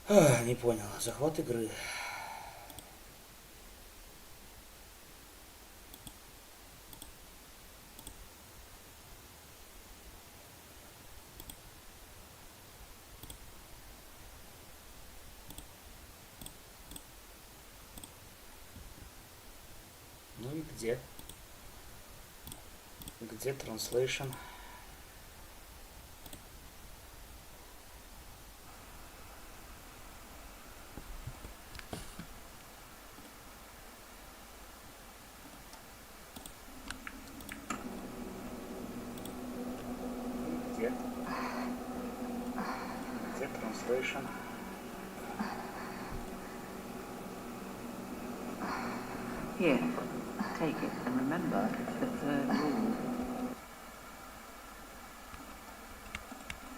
Не понял. Захват игры. Ну и где? Где translation? Где? Где translation? Here, take it and remember the third rule.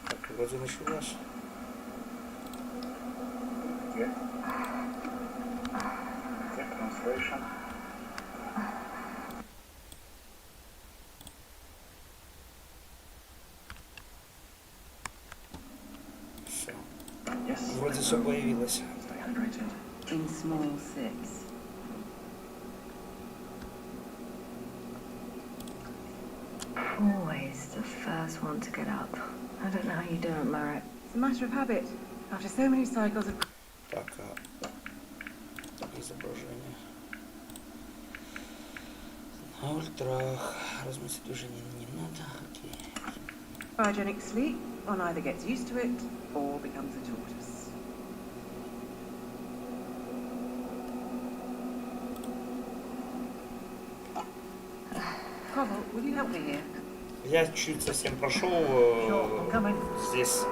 Так, вроде началось. Где? Где translation? Все. Вроде все появилось. In small six. Always the first one to get up. I don't know how you do it, Merritt. It's a matter of habit. After so many cycles of... Так, изображение. На ультрах. Разместить движение не надо. Окей. Cryogenic sleep, one either gets used to it or becomes a tortoise. Koval, will you help me here? Я чуть совсем прошел здесь.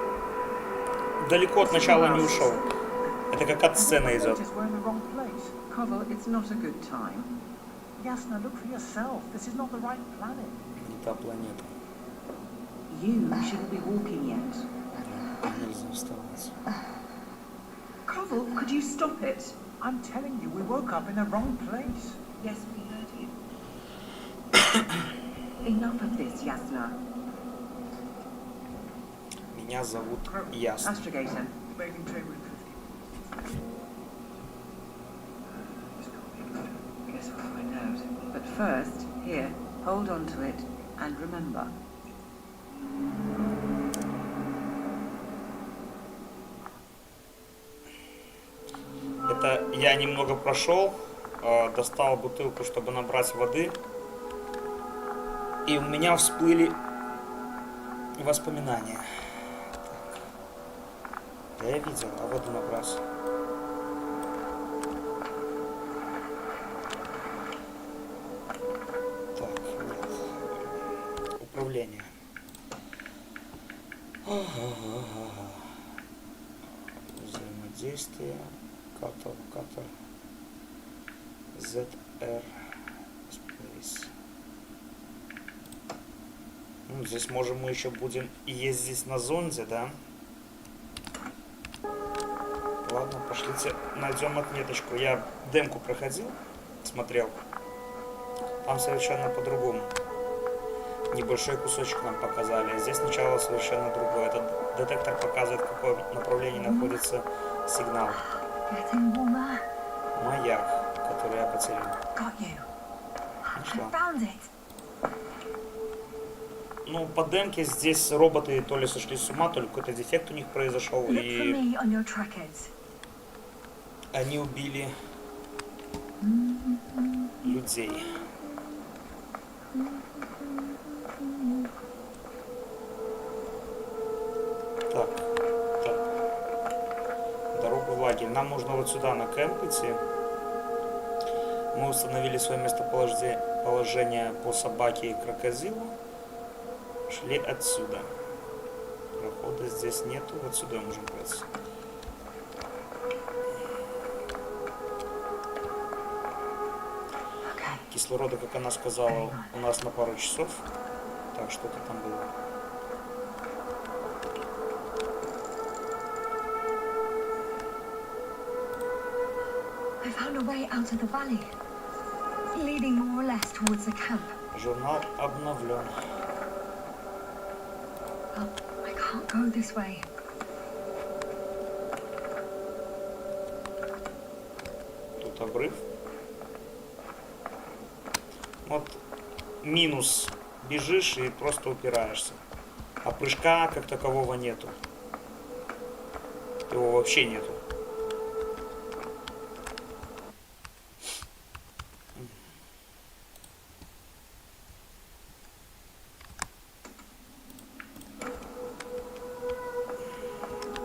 Далеко от начала не ушел. Это как от сцены идет. Koval, it's not a good time. Yasna, look for yourself. This is not the right planet. Не та планета. You shouldn't be walking yet. Нельзя вставать. Koval, could you stop it? I'm telling you, we woke up in the wrong place. Yes, we heard you. Enough of this, Yasna. Меня зовут Ясна. Astrogator. Waiting table in 50. Guess we'll find out. But first, here, hold on to it and remember. Это я немного прошел, достал бутылку, чтобы набрать воды. И у меня всплыли воспоминания. Так. Да я видел, а воду набрать. Так, нет. Управление. Взаимодействие. Катер. ZR. Space. Ну, здесь можем мы еще будем ездить на зонде, да? Ладно, пошлите, найдем отметочку. Я демку проходил, смотрел. Там совершенно по-другому. Небольшой кусочек нам показали. А здесь начало совершенно другое. Этот детектор показывает, в каком направлении находится сигнал. Маяк, который я потерял. Нашла. Ну, по демке здесь роботы то ли сошли с ума, то ли какой-то дефект у них произошел, и они убили людей. Так. Дорогу в лагерь. Нам нужно вот сюда на кемп идти. Мы установили свое местоположение по собаке и крокодилу. Шли отсюда. Прохода здесь нету. Вот сюда можем пройти. Кислорода, как она сказала, у нас на пару часов. Так, что-то там было. I found a way out of the valley, leading more or less towards the camp. Журнал обновлен. Oh, I can't go this way. обрыв. Вот минус. Бежишь и просто упираешься. А прыжка как такового нету. Его вообще нету.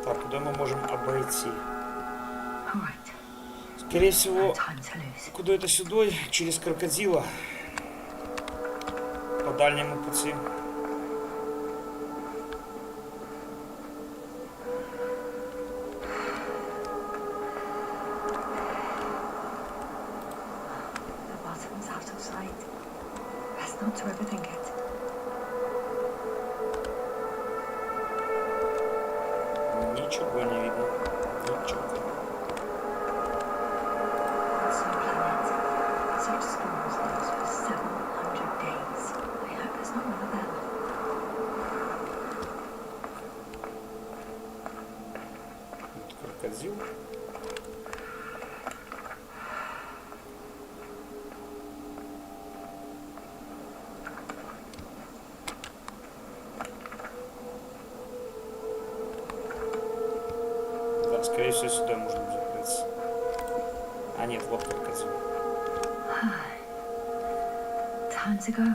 Так, куда мы можем обойти? All right. Скорее всего, No time to lose. куда это сюда? Через крокодила. По дальнему пути. The bottom's out of sight. Best not to overthink it. Ничего не видно. Ничего. It's no planet. Such storms last for 700 days. I hope it's not one of them. Вот крокодил. Да, скорее всего, сюда можно закрыться. А нет, вот крокодил. Time to go.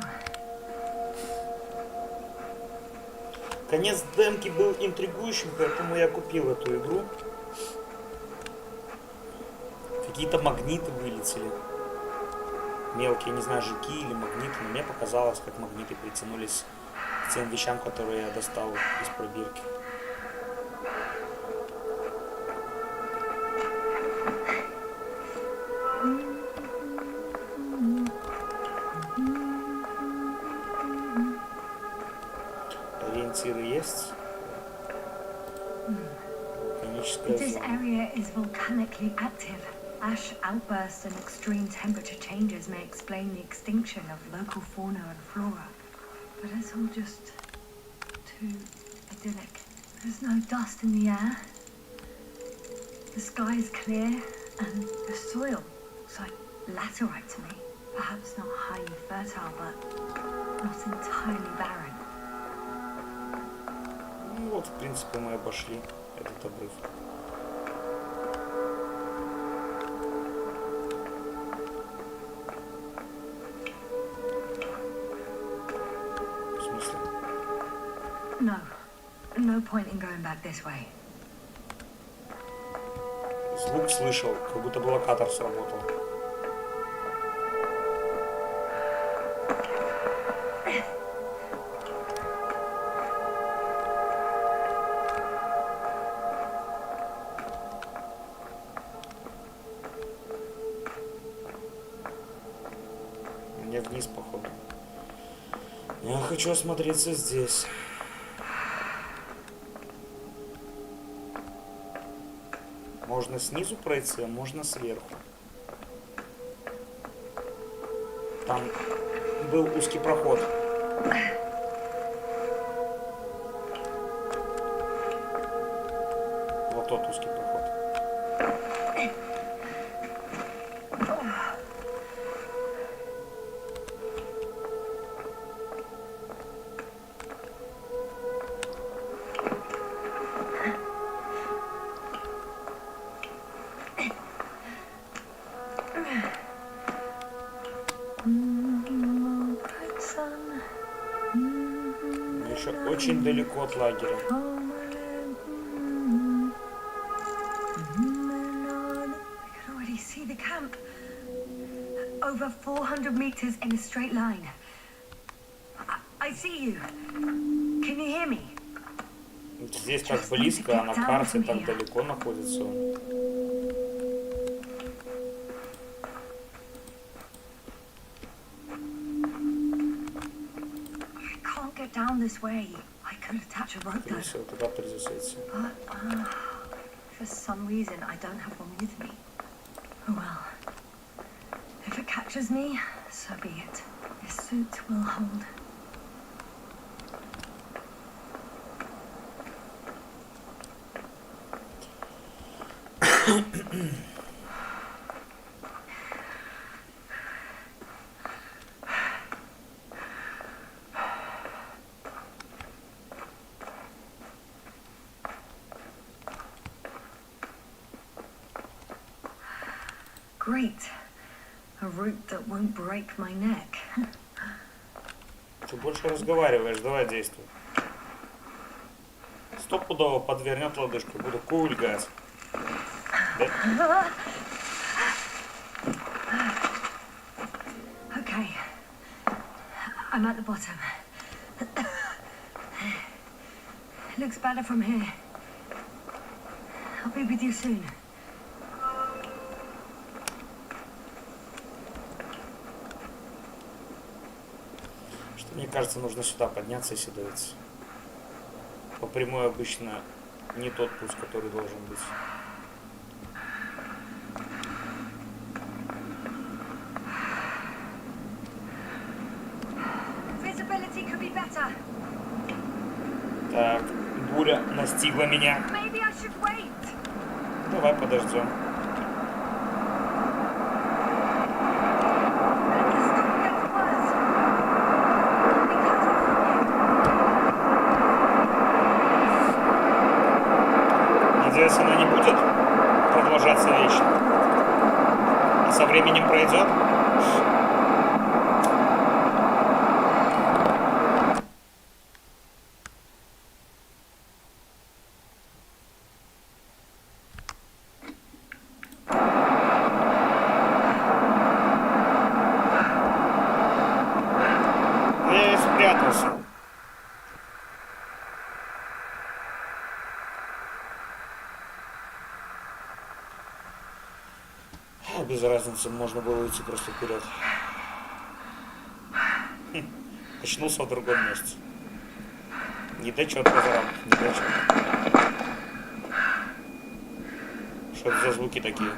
Конец демки был интригующим, поэтому я купил эту игру. Какие-то магниты вылетели. Мелкие, не знаю, жуки или магниты. Но мне показалось, как магниты притянулись к тем вещам, которые я достал из пробирки. Ориентиры есть. Вулканическая This зона. area is volcanically active. Ash outbursts and extreme temperature changes may explain the extinction of local fauna and flora. But it's all just too idyllic. There's no dust in the air. The sky is clear and the soil looks like laterite to me. Perhaps not highly fertile, but not entirely barren. Ну вот, в принципе, мы обошли этот обрыв. В смысле? No. No point in going back this way. Звук слышал, как будто бы локатор сработал. Мне вниз, походу. Я хочу осмотреться здесь. Можно снизу пройти, а можно сверху. Там был узкий проход. Вот тот узкий проход. Мы еще очень далеко от лагеря. I can already see the camp. Over 400 meters in a straight line. I see you. Can you hear me? Здесь так близко, а на карте так далеко находится он. I can't get down this way. I could attach a rope though. Все, туда придется идти. But for some reason, I don't have one with me. Oh well. If it catches me, so be it. This suit will hold. Great. A route that won't break my neck. Ты больше разговариваешь, давай действуй. Стопудово подвернет лодыжку, буду кульгать. Да? Okay. I'm at the bottom. Looks better from here. I'll be with you soon. Что мне кажется, нужно сюда подняться и седоваться. По прямой обычно не тот путь, который должен быть. Visibility could be better. Так, буря настигла меня. Maybe I should wait. Давай подождем. The storm gets worse. I'll be cut off from you. Надеюсь, она не будет продолжаться вечно. А со временем пройдет. Я и спрятался. Без разницы, можно было идти просто вперед. Очнулся в другом месте. Недочет разработки, недочет. Что это за звуки такие?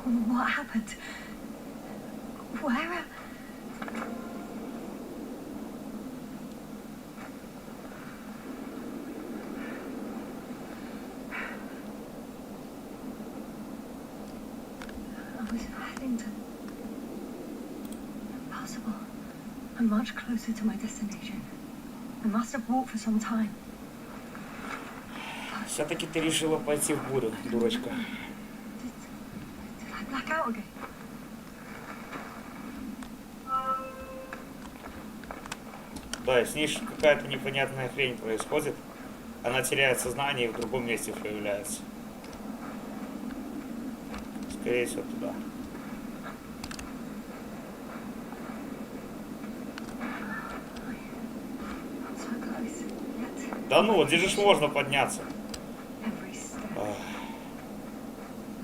What happened? Where? I was heading to... Impossible. I'm much closer to my destination. I must have walked for some time. Все-таки ты решила пойти в бурю, дурочка. Did I black out again? Да, и с ней какая-то непонятная хрень происходит. Она теряет сознание и в другом месте появляется. Скорее всего, туда. So close. Yet Да ну, здесь же можно подняться. every step Ах,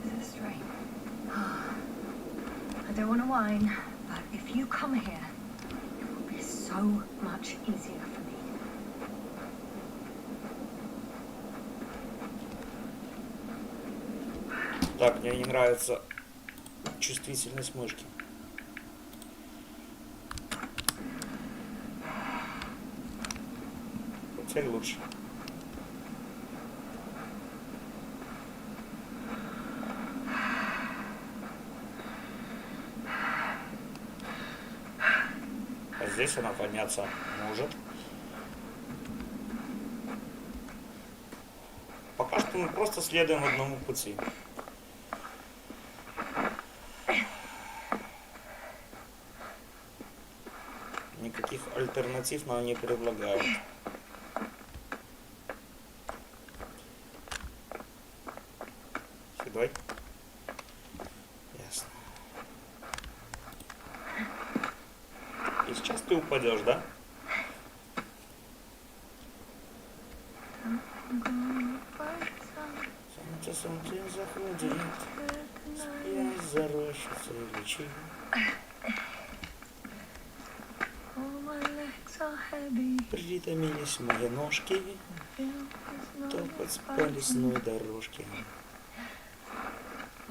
is a strain. I don't want to whine, but if you come here, it will be so much easier for me. Так, мне не нравится чувствительность мышки. Теперь лучше. А здесь она подняться может. Пока что мы просто следуем одному пути. Никаких альтернатив нам не предлагают. Седой? Ясно. И сейчас ты упадешь, да? Солнце заходит, я за рощицей лечу. All my legs are heavy. Притомились мои ножки, топать по лесной дорожке.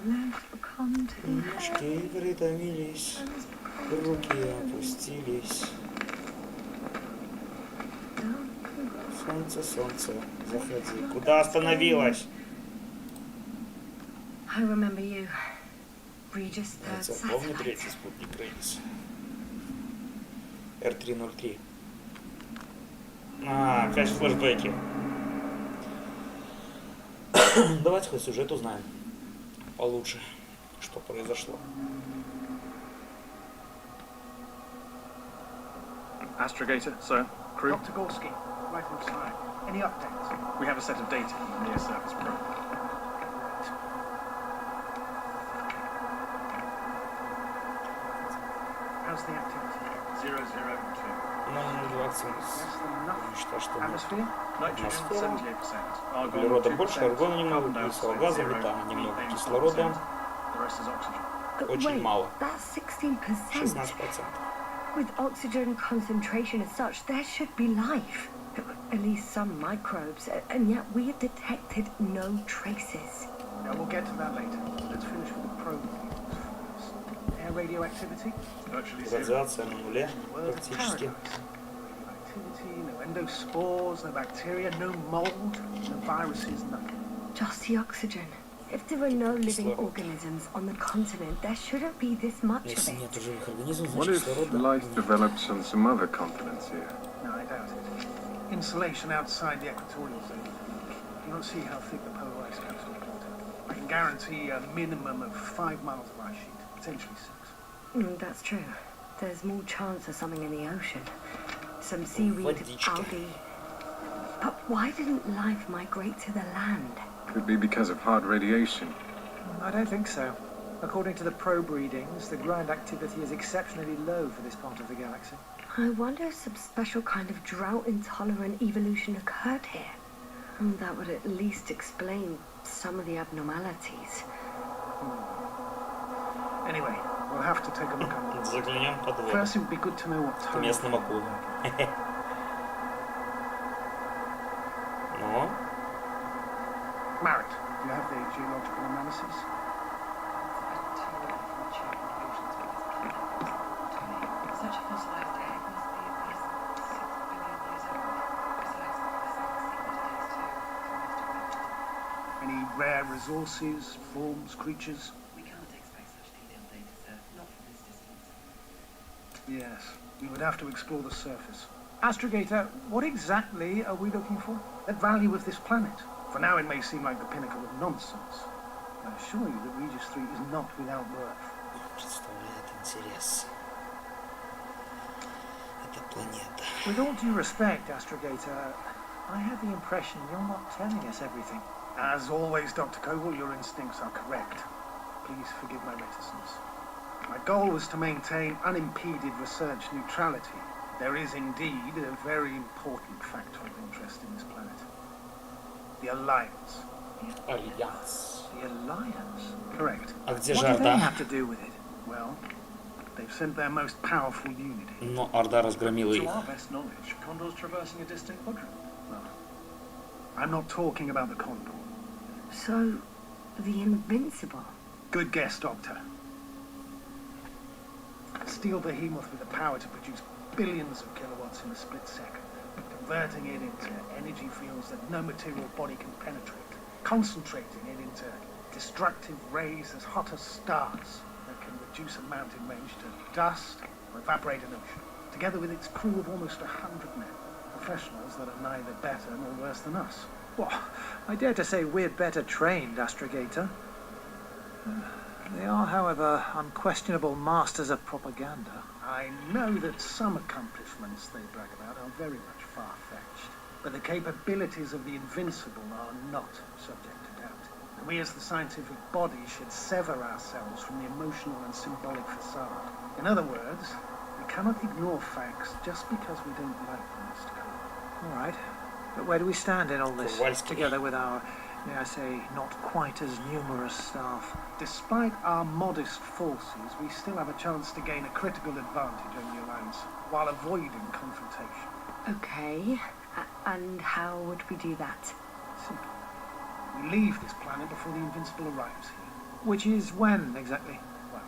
Legs become too heavy. Ножки притомились, руки опустились. Солнце, солнце, заходи. Куда остановилась? I remember you. Regis third Я помню satellite. третий спутник Рейдис. R303. А, опять флешбеки. Давайте хоть сюжет узнаем получше. что произошло. Astrogator, sir. Crew. Dr. Gorski, right on time. Any updates? We have a set of data from the near surface probe. How's the activity? 002. 0,020. Less than nothing. Считаю, что нет. Atmosphere? Nitrogen Атмосфера. 78%. Argon Углерода 2%, больше, аргона немного, carbon углекислого dioxide газа, 0, метана немного, methane кислорода 4%. The rest is oxygen. очень Wait, мало. that's 16%. 16%. With oxygen concentration as such, there should be life. At least some microbes, and yet we have detected no traces. Yeah, we'll get to that later. Let's finish with the probe first. Air radioactivity? Virtually zero. Радиация на нуле World of практически. paradise. No radioactivity, no endospores, no bacteria, no mold, no viruses, nothing. Just the oxygen. If there are no living Кислород. organisms on the continent, there shouldn't be this much of Если it. нет живых организмов, What значит if кислорода life нет. develops on some other continents here? No, I doubt it. Insulation outside the equatorial zone. You don't see how thick the polar ice caps are. I can guarantee a minimum of 5 miles of ice sheet, potentially 6. That's true. There's more chance of something in the ocean. Some seaweed, Водичка. algae. But why didn't life migrate to the land? Could be because of hard radiation. I don't think so. According to the probe readings, the ground activity is exceptionally low for this part of the galaxy. I wonder if some special kind of drought-intolerant evolution occurred here. That would at least explain some of the abnormalities. Anyway, we'll have to take a look under. Заглянем под воду First, it would be good to know what к time. местным акулам. Ну, Marek, do you have the geological analysis? Such a fossilized egg must be at least 6 billion years old. Besides, the sun secret days too. Any rare resources, forms, creatures? We can't expect such detailed data, sir. Not from this distance. Yes, we would have to explore the surface. Astrogator, what exactly are we looking for? The value of this planet. For now, it may seem like the pinnacle of nonsense. I assure you that Regis 3 is not without worth. представляет интерес. Это планета. With all due respect, Astrogator, I have the impression you're not telling us everything. As always, Dr. Koval, your instincts are correct. Please forgive my reticence. My goal was to maintain unimpeded research neutrality. There is indeed a very important factor of interest in this planet. The Alliance. Альянс. The Alliance? Correct. А где What же do they Орда? have to do with it? Well, they've sent their most powerful unit here. Но Орда разгромила To их. our best knowledge, Condor's traversing a distant quadrant. I'm not talking about the Condor. So, the invincible. Good guess, Doctor. Steel behemoth with the power to produce billions of kilowatts in a split second, converting it into energy fields that no material body can penetrate, concentrating it into destructive rays as hot as stars that can reduce a mountain range to dust or evaporate an ocean, together with its crew of almost 100 men, professionals that are neither better nor worse than us. Well, I dare to say we're better trained, Astrogator. They are, however, unquestionable masters of propaganda. I know that some accomplishments they brag about are very much far-fetched, but the capabilities of the invincible are not subject to doubt. And we as the scientific body should sever ourselves from the emotional and symbolic facade. In other words, we cannot ignore facts just because we don't like them, Mr. Cole. All right. But where do we stand in all this, Kowalski. together with our, may I say, not quite as numerous staff? Despite our modest forces, we still have a chance to gain a critical advantage over the Alliance, while avoiding confrontation. Okay. And how would we do that? Simple. We leave this planet before the Invincible arrives here. Which is when, exactly? Well,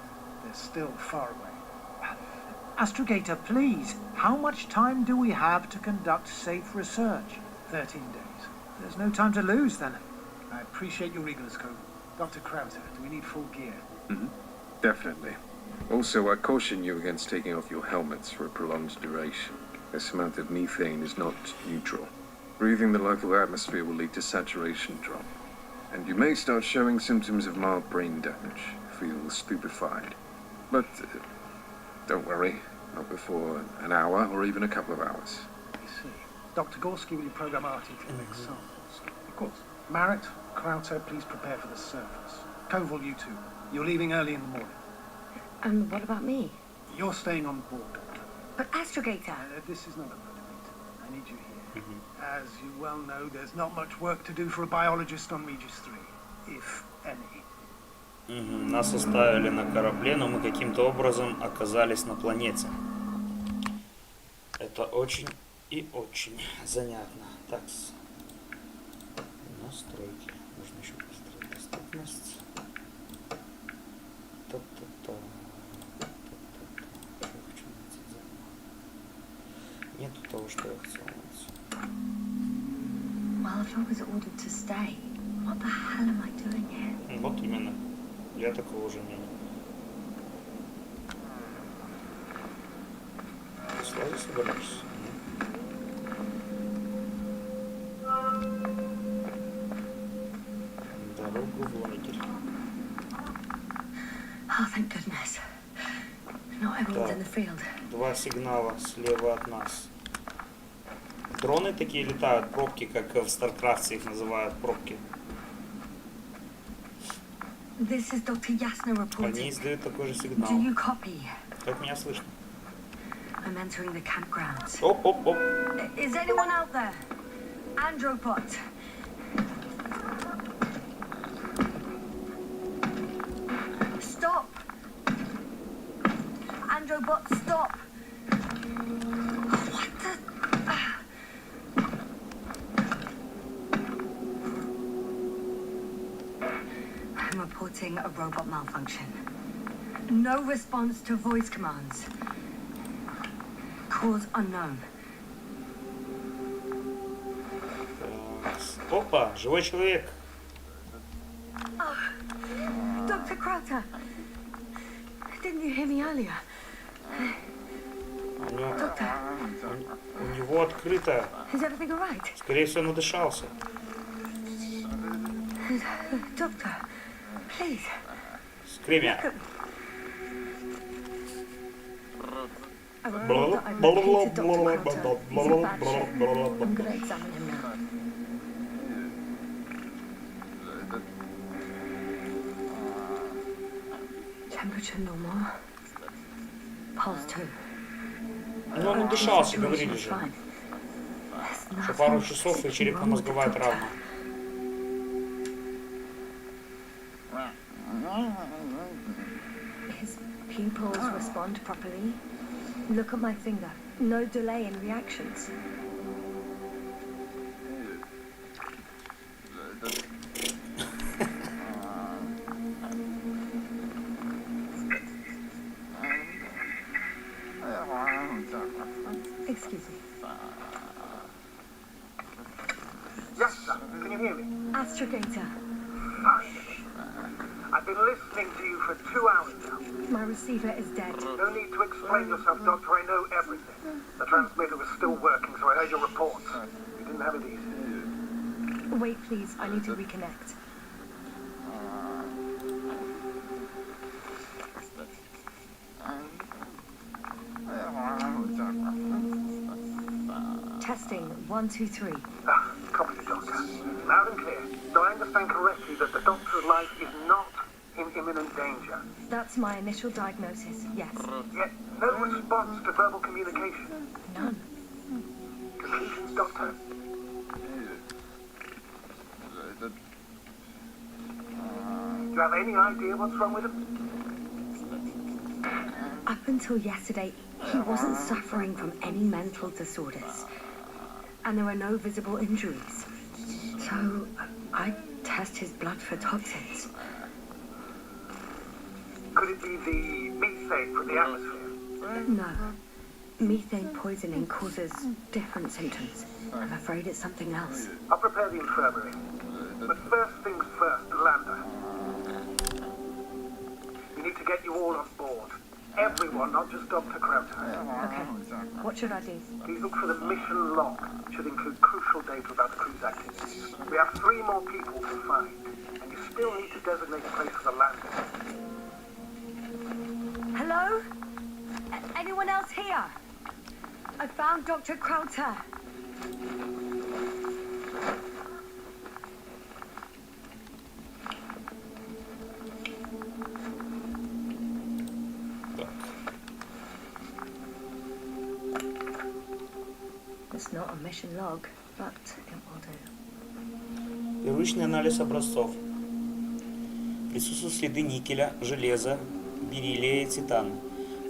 they're still far away. Astrogator, please, how much time do we have to conduct safe research? 13 days. There's no time to lose, then. I appreciate your eagerness, Cole. Dr. Krauser, do we need full gear? Definitely. Also, I caution you against taking off your helmets for a prolonged duration. This amount of methane is not neutral. Breathing the local atmosphere will lead to saturation drop. And you may start showing symptoms of mild brain damage. feel stupefied. But don't worry, not before an hour or even a couple of hours. I see. Dr. Gorski will program Artie to collect samples. Of course. Marrett, Krauter, please prepare for the surface. Koval, you two. You're leaving early in the morning. And what about me? You're staying on board, Doctor. But Astrogator. This is not a motivator. I need you here. As you well know, there's not much work to do for a biologist on Regis 3, if any. Нас оставили на корабле, но мы каким-то образом оказались на планете. Это очень и очень занятно. Так, настройки. Нужно еще поставить доступность. Та-та-та. Что я хочу найти заново? Нету того, что я хотел найти. Well, if I was ordered to stay, what the hell am I doing here? Вот именно. Я такого же мнения. Ты сразу собираешься? Дорогу в лагерь. Oh, thank goodness. Not everyone's in the field. Два сигнала слева от нас. Дроны такие летают, пробки, как в StarCraft их называют, пробки. This is Dr. Yasna Они reporting. издают такой же Do сигнал. you copy? Как меня слышно? I'm entering the campgrounds. Оп, оп, оп. Is anyone out there? Andropod. Stop! Androbot, stop! What the? I'm reporting a robot malfunction. No response to voice commands. Cause unknown. Опа, живой человек. Dr. Krauter! Didn't you hear me earlier? У него открыто. Is everything alright? Скорее всего, надышался. Doctor, please. Скримя. I report that I've located Dr. Krauter. He's in bad shape. I'm gonna examine him now. Temperature normal. Pulse 2. Ну, он надышался, говорили Situation же. fine. There's Что пару nothing часов и wrong with черепно-мозговая the doctor. травма. His pupils respond properly. Look at my finger. No delay in reactions. Excuse me. Yes, sir. Can you hear me? Astrogator. I've been listening to you for 2 hours now. My receiver is dead. No need to explain yourself, Doctor. I know everything. The transmitter was still working, so I heard your reports. You didn't have it easy. Wait, please. I need to reconnect. Testing 1, 2, 3. Copy the Doctor. Loud and clear. Do I understand correctly that the Doctor's life is not in imminent danger? That's my initial diagnosis. Yes. Yet no response to verbal communication. None. Conclusions, Doctor? Do you have any idea what's wrong with him? Up until yesterday, he wasn't suffering from any mental disorders. And there were no visible injuries. So I test his blood for toxins. Could it be the methane from the atmosphere? No. Methane poisoning causes different symptoms. I'm afraid it's something else. I'll prepare the infirmary. But first things first, Lander. We need to get you all on board. Everyone, not just Dr. Krauter. Okay. What should I do? Please look for the mission log. It should include crucial data about the crew's activities. We have 3 more people to find, and you still need to designate a place for the landing. Hello? Anyone else here? I found Dr. Krauter. It's not a mission log, but it will do. Первичный анализ образцов. Присутствуют следы никеля, железа, бериллия и титана.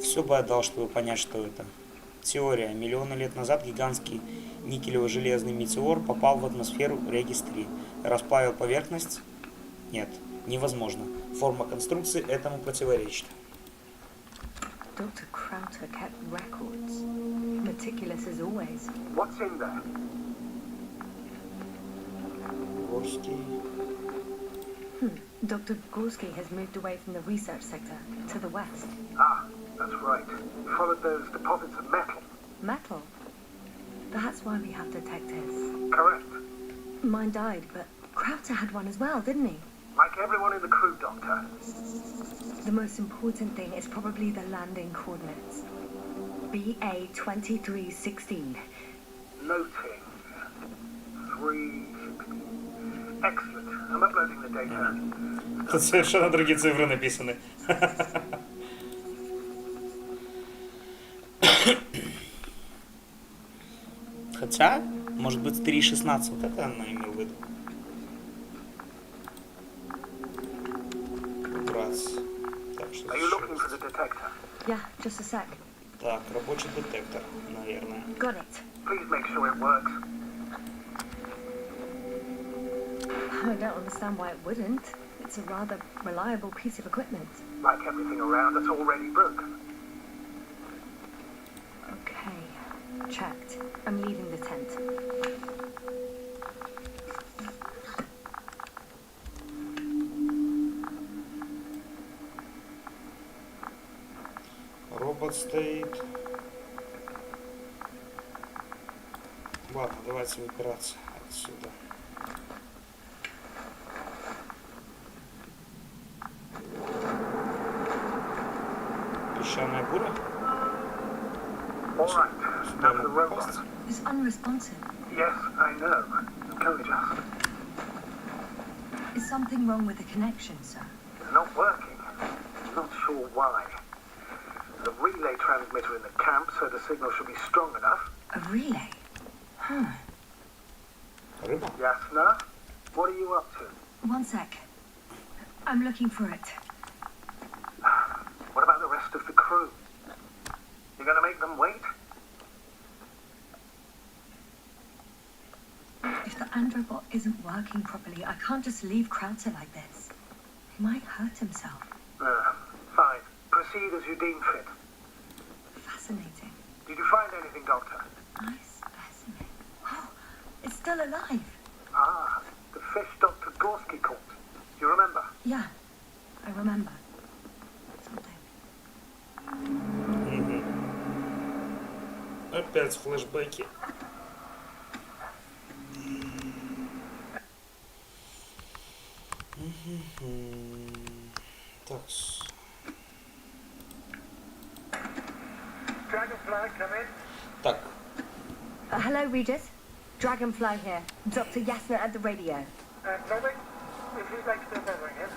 Все бы отдал, чтобы понять, что это. Теория. Миллионы лет назад гигантский никелево-железный метеор попал в атмосферу Регис-3. Расплавил поверхность? Нет, невозможно. Форма конструкции этому противоречит. Dr. Krauter kept records. Meticulous as always. What's in there? Горский. Dr. Gorski has moved away from the research sector to the west. Ah, that's right. Followed those deposits of metal. Metal? That's why we have detectors. Correct. Mine died, but Krauter had one as well, didn't he? Like everyone in the crew, Doctor. The most important thing is probably the landing coordinates. BA 2316. Noting. 3. Excellent. I'm uploading the data. Тут совершенно другие цифры написаны. Хотя, может быть, 3.16. Вот это она имела в виду. Раз. Так, что Are you looking for the detector? Yeah, just a sec. Так, рабочий детектор, наверное. Got it. Please make sure it works. I don't understand why it wouldn't. It's a rather reliable piece of equipment. Like everything around that's already broken. Okay, checked. I'm leaving the tent. Робот стоит. Ладно, давайте выбираться отсюда. Песчаная буря? All right. Now for the robot. It's unresponsive. Yes, I know. Can we just? Is something wrong with the connection, sir? It's not working. Not sure why. The relay transmitter in the camp said the signal should be strong enough. A relay? Huh. Рыба? Yasna, what are you up to? One sec. I'm looking for it. What about the rest of the crew? You're going to make them wait? If the androbot isn't working properly, I can't just leave Krauter like this. He might hurt himself. Fine. Proceed as you deem fit. Fascinating. Did you find anything, Doctor? Nice specimen. Oh, it's still alive. Ah, the fish Dr. Gorski caught. Do you remember? Yeah, I remember. Something. Опять флешбеки. Так. Dragonfly, come in. Так. Hello, Regis. Dragonfly here. Dr. Yasna at the radio. Robin, is his leg still bothering him?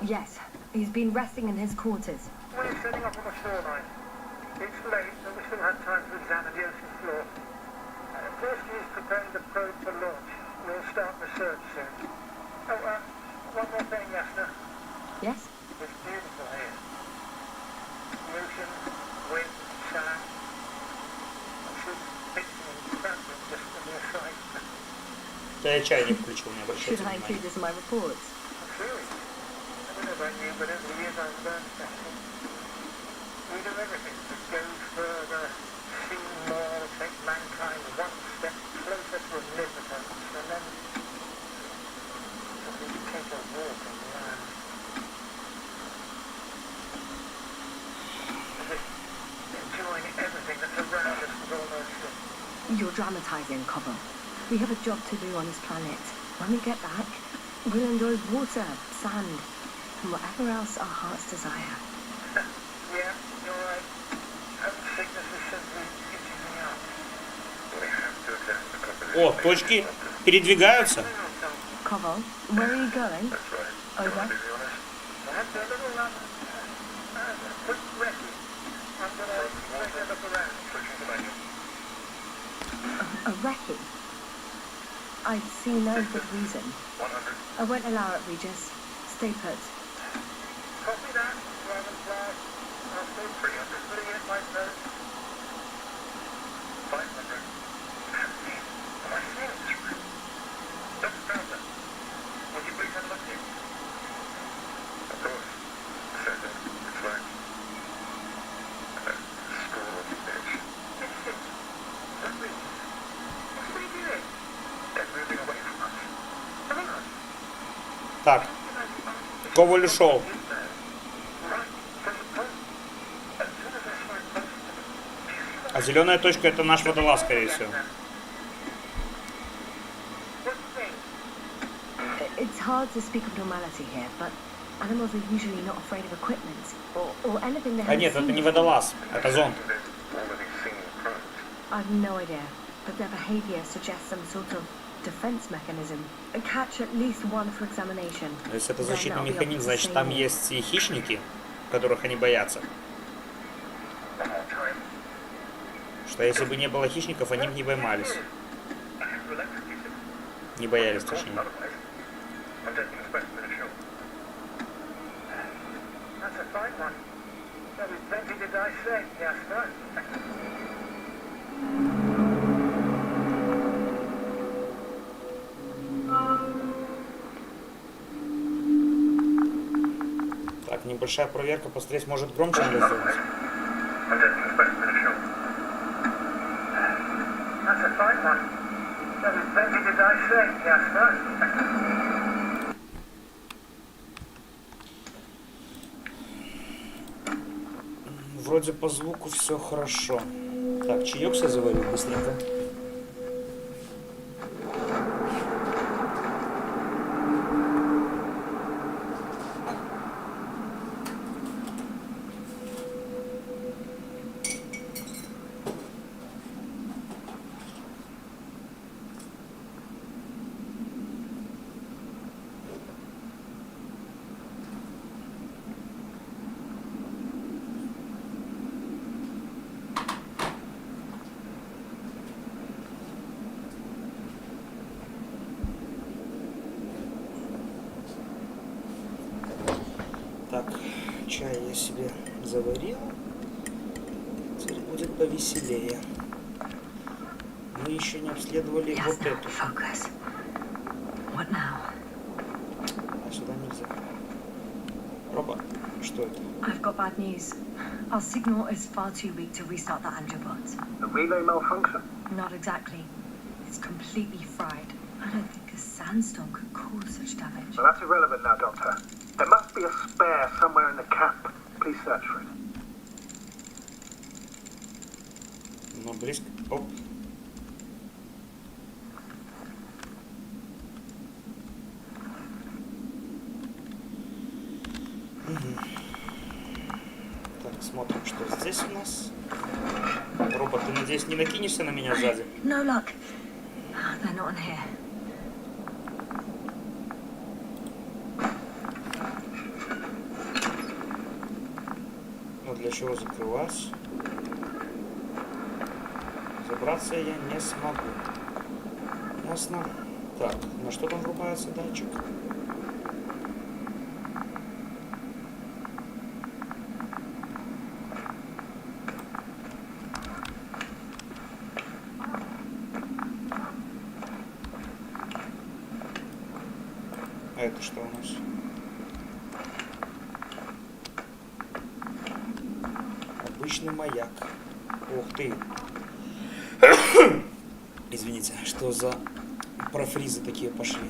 Yes, he's been resting in his quarters. We're setting up on the shoreline. It's late, but we still have time to examine the ocean floor. First is preparing the probe for launch. We'll start research soon. Oh, one more thing, Yasna. Yes? It's beautiful here. The ocean, wind, sand. I should picture and sampling just from your sight. Да я чайник включил, не обращайте Should I include внимания. this in my reports? I'm serious. I don't know about you, but over the years I've learned something. We do everything to go further, see more, take mankind one step closer to omnipotence, and then we take a walk on land. As if enjoying everything that's around us with almost You're dramatizing, Cobble. We have a job to do on this planet. When we get back, we'll enjoy water, sand, and whatever else our hearts desire. yeah, О, точки передвигаются. Koval, where are you going? Over. A wrecking? I see no good reason. I won't allow it, Regis. Stay put. Так, Коваль ушел. А зеленая точка — это наш водолаз, скорее всего. It's hard to speak of normality here, but animals are usually not afraid of equipment or anything they А haven't нет, это seen не before. водолаз, это зонд. I've no idea, but their behavior suggests some sort of defense mechanism. Catch at least one for examination. Если это Then защитный that'll be механизм, able to значит say там more. есть и хищники, которых они боятся. Что если бы не было хищников, они бы не поймались. Не боялись, точнее. Так, небольшая проверка, посмотреть, может громче надо сделать. Вроде по звуку все хорошо. Так, чаек себе заварю быстренько. Так, чай я себе заварил. Теперь будет повеселее. Мы еще не обследовали Yes, вот now, эту. focus. What now? А сюда нельзя. Роба, что это? I've got bad news. Our signal is far too weak to restart the angiobot. The relay malfunction? Not exactly. It's completely fried. I don't think a sandstorm could cause such damage. Well, that's irrelevant now, Doctor. There must be a spare somewhere in the camp. Please search for it. Ну, близко. Оп. Так, смотрим, что здесь у нас. Робот, ты, надеюсь, не накинешься на меня сзади? No luck. They're not in here. Ну, для чего закрывать? Забраться я не смогу. Ясно. Так, на что там врубается датчик? А это что у нас? Обычный маяк. Ух ты. Извините, что за профризы такие пошли.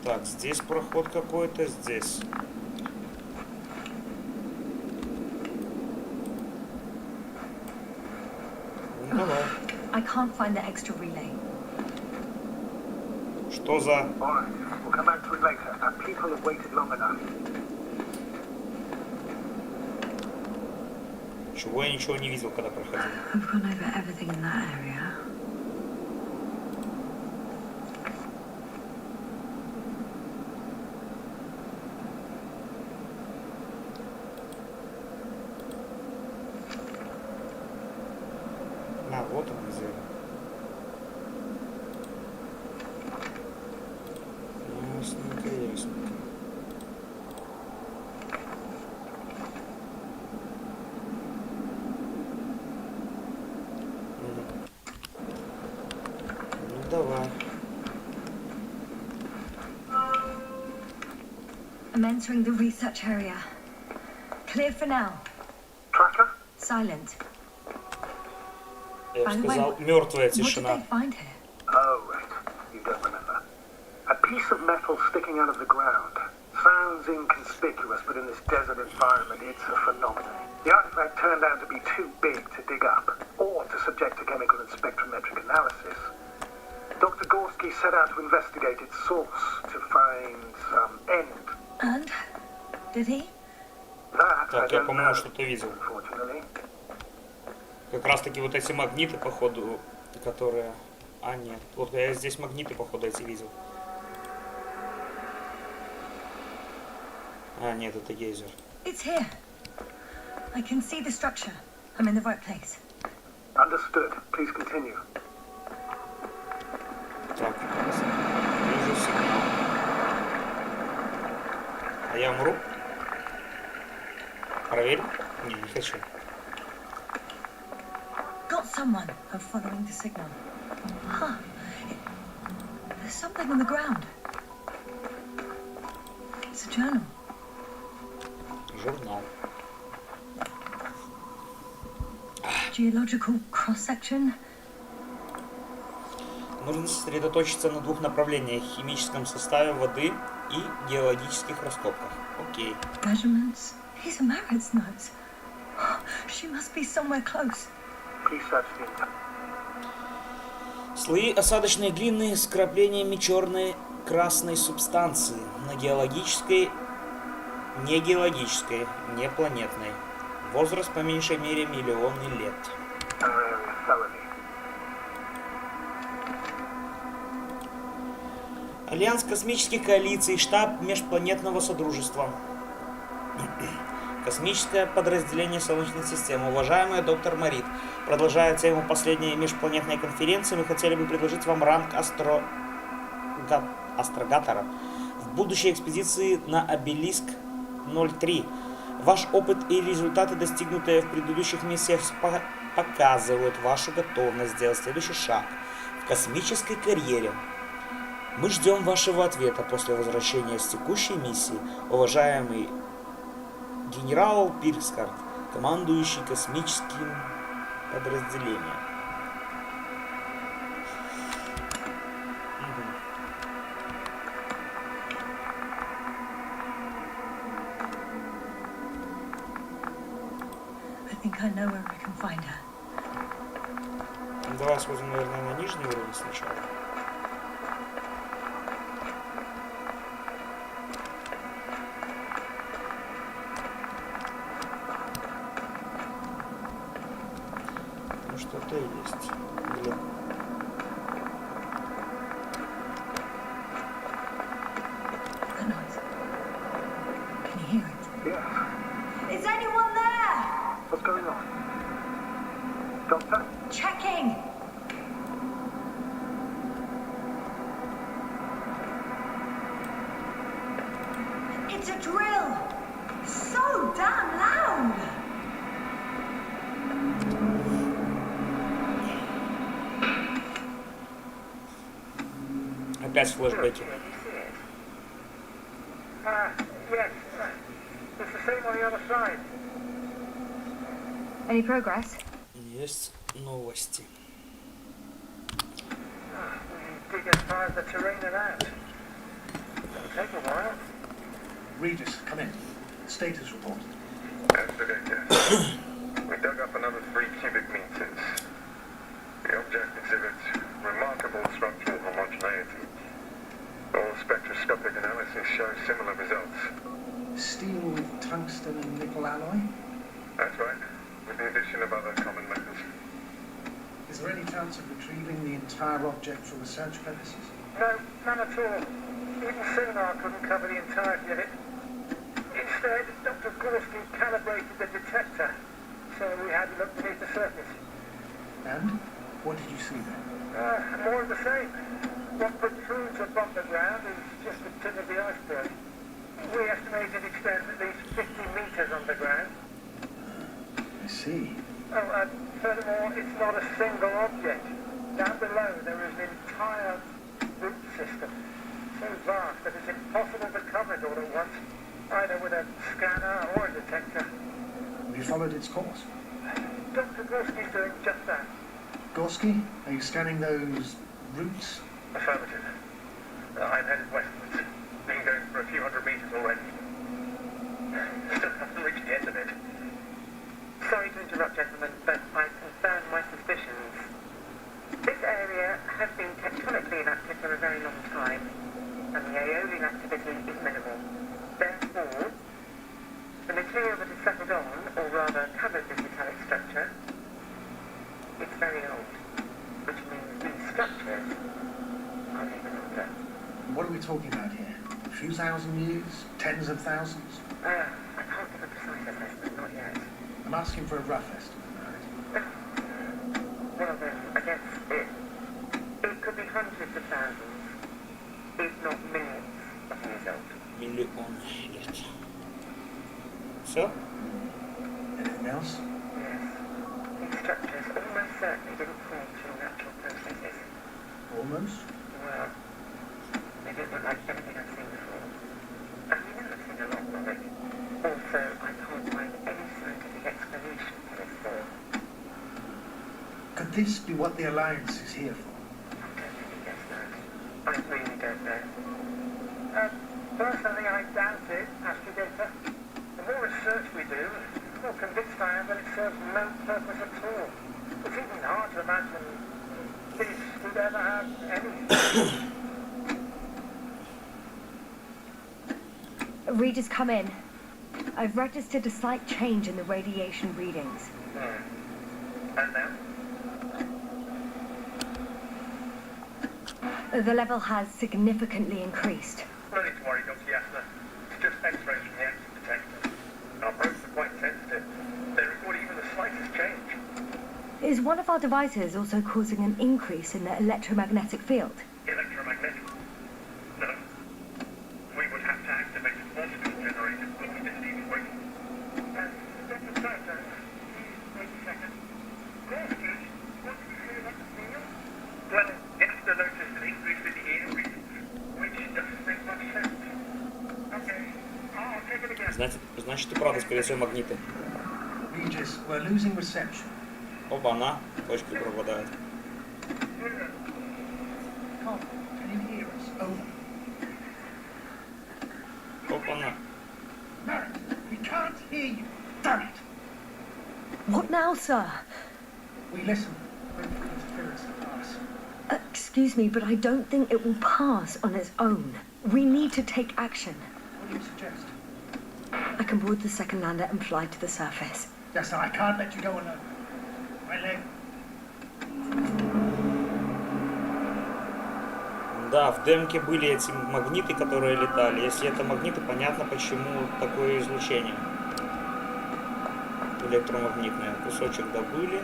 Так, здесь проход какой-то, здесь. Ну, давай. I can't find the extra relay. Что за... All right. We'll come back to it later. Our people have waited long enough. Чего я ничего не видел, когда проходил? I've gone over everything in that area. Вот оно зелень. Ясненько, ясненько. Ну давай. I'm entering the research area. Clear for now. Tracker? Silent. Я бы By the way, сказал, мертвая What did тишина. they find here? Oh, right. You don't remember. A piece of metal sticking out of the ground. Sounds inconspicuous, but in this desert environment, it's a phenomenon. The artifact turned out to be too big to dig up, or to subject to chemical and spectrometric analysis. Dr. Gorski set out to investigate its source, to find some end. And? Did he? That I Так, я, don't по-моему, know, что-то видел. unfortunately. Как раз таки вот эти магниты, походу, которые... А, нет. Вот я здесь магниты, походу, эти видел. А, нет, это гейзер. It's here. I can see the structure. I'm in the right place. Understood. Please continue. Так, вижу сигнал. А я умру? Проверь? Не, не хочу. Got someone. I'm following the signal. Huh. There's something on the ground. It's a journal. Журнал. Geological cross-section. Нужно сосредоточиться на двух направлениях: химическом составе воды и геологических раскопках. Окей. Measurements. These are Marit's notes. She must be somewhere close. Please search the entire... Слои осадочной глины с вкраплениями черной красной субстанции на геологической, не геологической, не планетной. Возраст по меньшей мере миллионы лет. area thoroughly. Альянс космических коалиций, штаб межпланетного содружества. Космическое подразделение Солнечной системы. Уважаемая доктор Марит, продолжая тему последней межпланетной конференции, мы хотели бы предложить вам ранг астрогатора в будущей экспедиции на обелиск 03. Ваш опыт и результаты, достигнутые в предыдущих миссиях, показывают вашу готовность сделать следующий шаг в космической карьере. Мы ждем вашего ответа после возвращения с текущей миссии, уважаемый генерал Пиркскарт, командующий космическим подразделением. I think I know where I can find her. Давай сходим, наверное, на нижний уровень сначала. Ну что-то есть. Блин. The noise. Can you hear it? Yes. Is anyone there? What's going on? Doctor? Checking. It's a drill. So damn loud. Опять флешбеки. Yes. It's the same on the other side. Any progress? Есть новости. We dig as far as the terrain and out. It'll take a while. Regis, come in. Status report. Investigator. We dug up another 3 cubic meters. The object exhibits remarkable structural homogeneity. All spectroscopic analysis shows similar results. Steel with tungsten and nickel alloy. That's right, with the addition of other common metals. Is there any chance of retrieving the entire object for research purposes? No, none at all. Even sonar couldn't cover the entirety of it. Instead, Dr. Gorski calibrated the detector, so we had to look beneath the surface. And? What did you see then? More of the same. What protrudes above the ground is just the tip of the iceberg. We estimate it extends at least 50 meters underground. I see. Oh, and furthermore, it's not a single object. Down below, there is an entire root system, so vast that it's impossible to cover it all at once, either with a scanner or a detector. Have you followed its course? Dr. Gorski's doing just that. Gorski, are you scanning those roots? Affirmative. I'm headed westwards. Been going for a few hundred meters already. Still haven't reached the end of it. Sorry to interrupt, gentlemen, but I confirm my suspicions. This area has been tectonically inactive for a very long time, and the aeolian activity is minimal. Therefore, the material that is settled on, or rather covered this metallic structure, it's very old, which means these structures are even older. What are we talking about here? A few thousand years? Tens of thousands? I can't give a precise assessment, not yet. I'm asking for a rough estimate. Well then, I guess it could be hundreds of thousands, if not millions of years old. Миллион лет. Все? Anything else? Yes. These structures almost certainly didn't form through natural processes. Almost? Well, they didn't look like anything I've seen before. And you know I've seen a lot of it. Also, I can't find any scientific explanation for this form. Could this be what the Alliance is here for? I don't really guess that. I really don't know. Personally, I doubt it, Astrogator. The more research we do, the more convinced I am that it serves no purpose at all. It's even hard to imagine this would ever have any. Readers, come in. I've registered a slight change in the radiation readings. And now? The level has significantly increased. No need to worry, Dr. Yasna. It's just X-rays from the active detector. Our probes are quite sensitive. They record even the slightest change. Is one of our devices also causing an increase in the electromagnetic field? Electromagnetic? No. We would have to activate a quantum generator, but we didn't even wait. Dr. Sartor, wait a second. Gorski, what did you say about the field? Well, Yasna noticed an increase in the ear readings, which doesn't make much sense. Okay, I'll take it again. Значит, и правда, скорее всего, магниты. Regis, we're losing reception. Оба-на, точки пропадают. Tom, can you hear us? Over. Опа-на. Merritt, we can't hear you. Damn it. What now, sir? We listen. Wait for interference to pass. Excuse me, but I don't think it will pass on its own. We need to take action. What do you suggest? I can board the second lander and fly to the surface. Yes, sir, I can't let you go alone. My leg. Да, в демке были эти магниты, которые летали. Если это магниты, понятно, почему такое излучение. Электромагнитное. Кусочек добыли.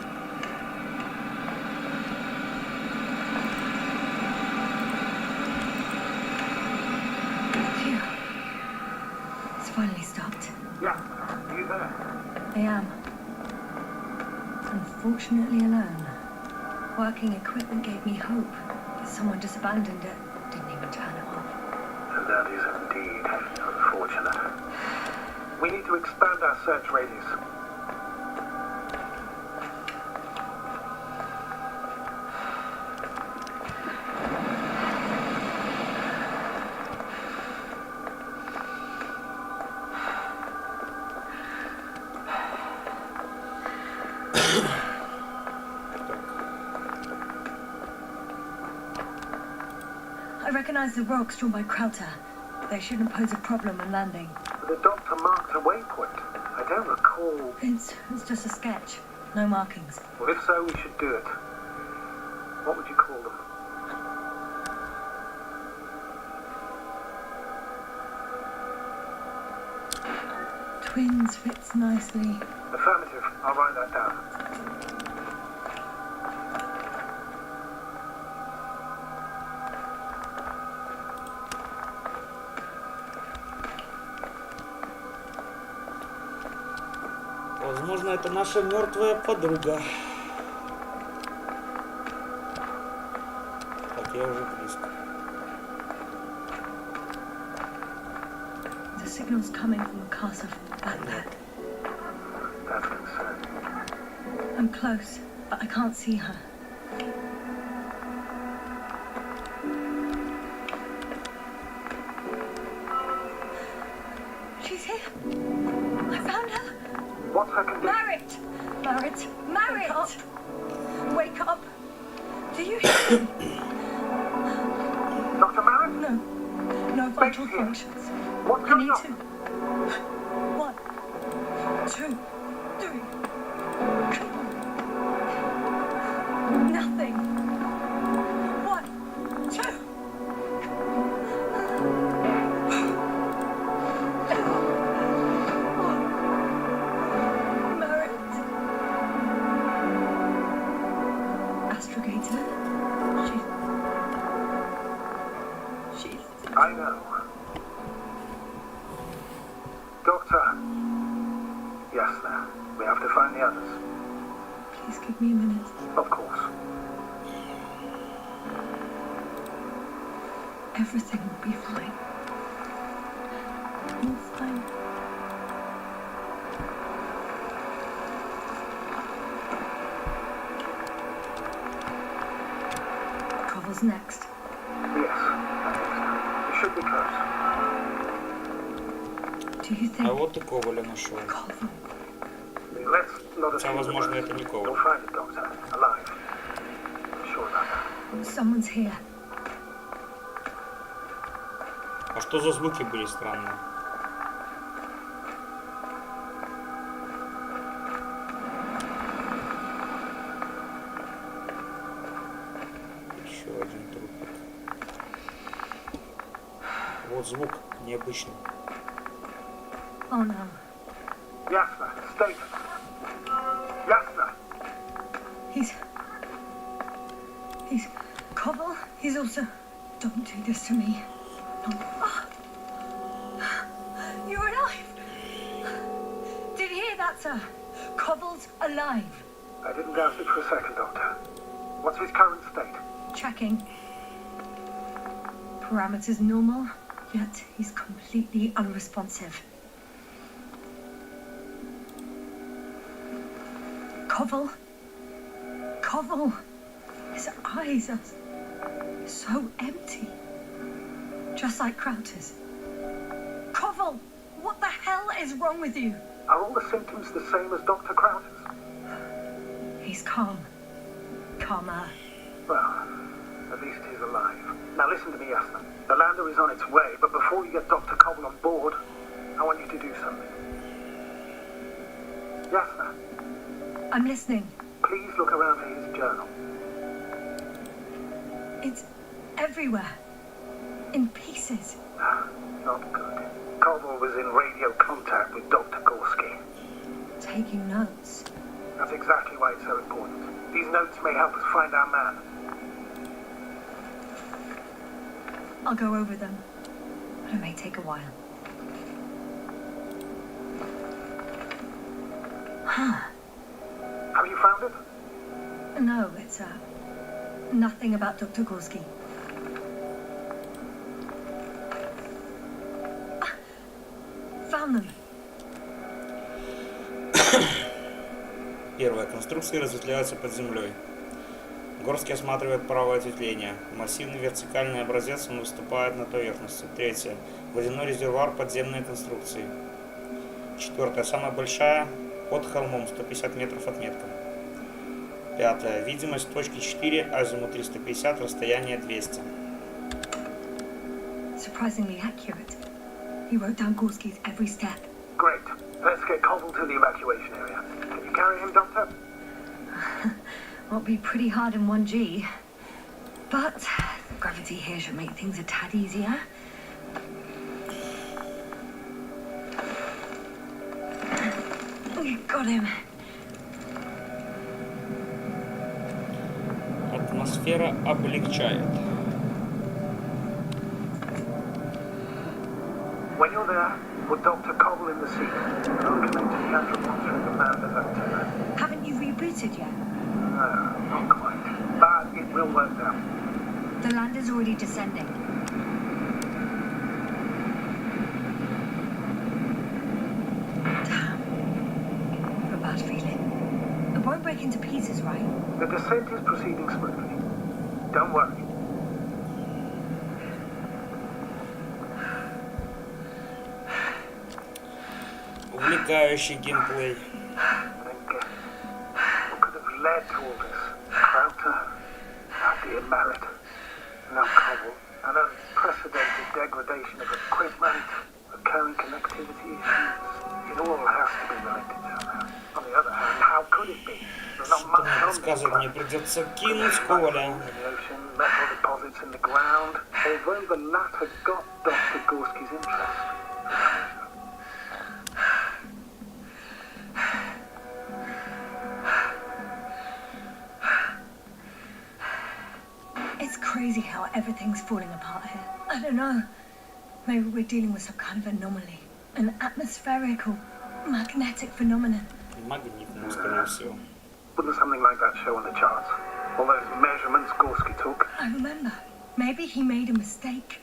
Phew. It's finally stopped. Yeah, are you there? I am. Unfortunately alone. Working equipment gave me hope, but someone just abandoned it. Didn't even turn it off. That is indeed unfortunate. We need to expand our search radius. I recognize the rocks drawn by Krauter. They shouldn't pose a problem when landing. The doctor marked a waypoint. I don't recall. It's just a sketch. No markings. Well, if so, we should do it. What would you call them? Twins fits nicely. Affirmative. I'll write that down. возможно, это наша мертвая подруга. Так, я уже близко. The signal's coming from the castle back there. That's concerning. I'm close, but I can't see her. She's here. I found her. What's her condition? Marriott! Marriott! Marriott! Wake up! Do you hear me? Dr. Marin? No. No vital here. functions. What's I going need on? to. 1, 2, 3. Come on. Nothing. 1, 2. Merritt. Astrogator. She's. I know. Doctor. Yes, sir. We have to find the others. Please give me a minute. Of course. Everything will be fine. All fine. Cover's next. Yes. We should be close. Do you think А вот и Коваля нашел. Cover? Let's not Хотя, assume the возможно, worst. это не You'll Коваль. find it, Doctor. Alive. I'm sure about that. Someone's here. А что за звуки были странные? Еще один трупик. Вот звук необычный. Oh no. Yes, sir. Stay. Yes, sir. He's Covel. He's also. Don't do this to me. No. Ah. You're alive. Did you hear that, sir? Covel's alive. I didn't doubt it for a second, Doctor. What's his current state? Checking. Parameters normal, yet he's completely unresponsive. Covel. His eyes are so empty. Just like Crowter's. Covel, what the hell is wrong with you? Are all the symptoms the same as Dr. Crowder's? He's calm. Calmer. Well, at least he's alive. Now listen to me, Yasna. The lander is on its way, but before you get Dr. Cobble on board, I want you to do something. Yasna, I'm listening. please look around for his journal. It's everywhere. In pieces. Not good. Cobble was in radio contact with Dr. Gorski. Taking notes. That's exactly why it's so important. These notes may help us find our man. I'll go over them. But it may take a while. Have you found it? No, it's nothing about Dr. Gorski. Found them. Первая. Конструкции разветвляются под землей. Горский осматривает правое ответвление. Массивный вертикальный образец, он выступает над поверхностью. Третье. Водяной резервуар подземной конструкции. Четвертая. Самая большая под холмом, 150 метров отметка. Пятое. Видимость точки 4, азимут 350, расстояние 200. Surprisingly accurate. He wrote down Gorski's every step. Great. Let's get Cobble to the evacuation area. Can you carry him, Doctor? Won't be pretty hard in 1G. But the gravity here should make things a tad easier. Got him. Атмосфера облегчает. When you're there, Put Dr. Cobble in the seat. I'll connect to the anthropods through the Lander's antenna. Haven't you rebooted yet? No, not quite. But it will work now. The lander's already descending. Damn. I have a bad feeling. It won't break into pieces, right? The descent is proceeding smoothly. Don't worry. Увлекающий геймплей. What could have led to all this? Crowter, dear Merritt, now Cobble, an unprecedented degradation of equipment, recurring connectivity issues. It all has to be related somehow. On the other hand, how could it be? There's not Что-то much мне on подсказывает, мне придется кинуть Коля. in the ocean, metal deposits in the ground. Although the latter got Dr. Gorski's interest. It's crazy how everything's falling apart here. I don't know. Maybe we're dealing with some kind of anomaly. An atmospheric or magnetic phenomenon. Магнитную, скорее всего. Wouldn't something like that show on the charts? All those measurements Gorski took? I remember. Maybe he made a mistake.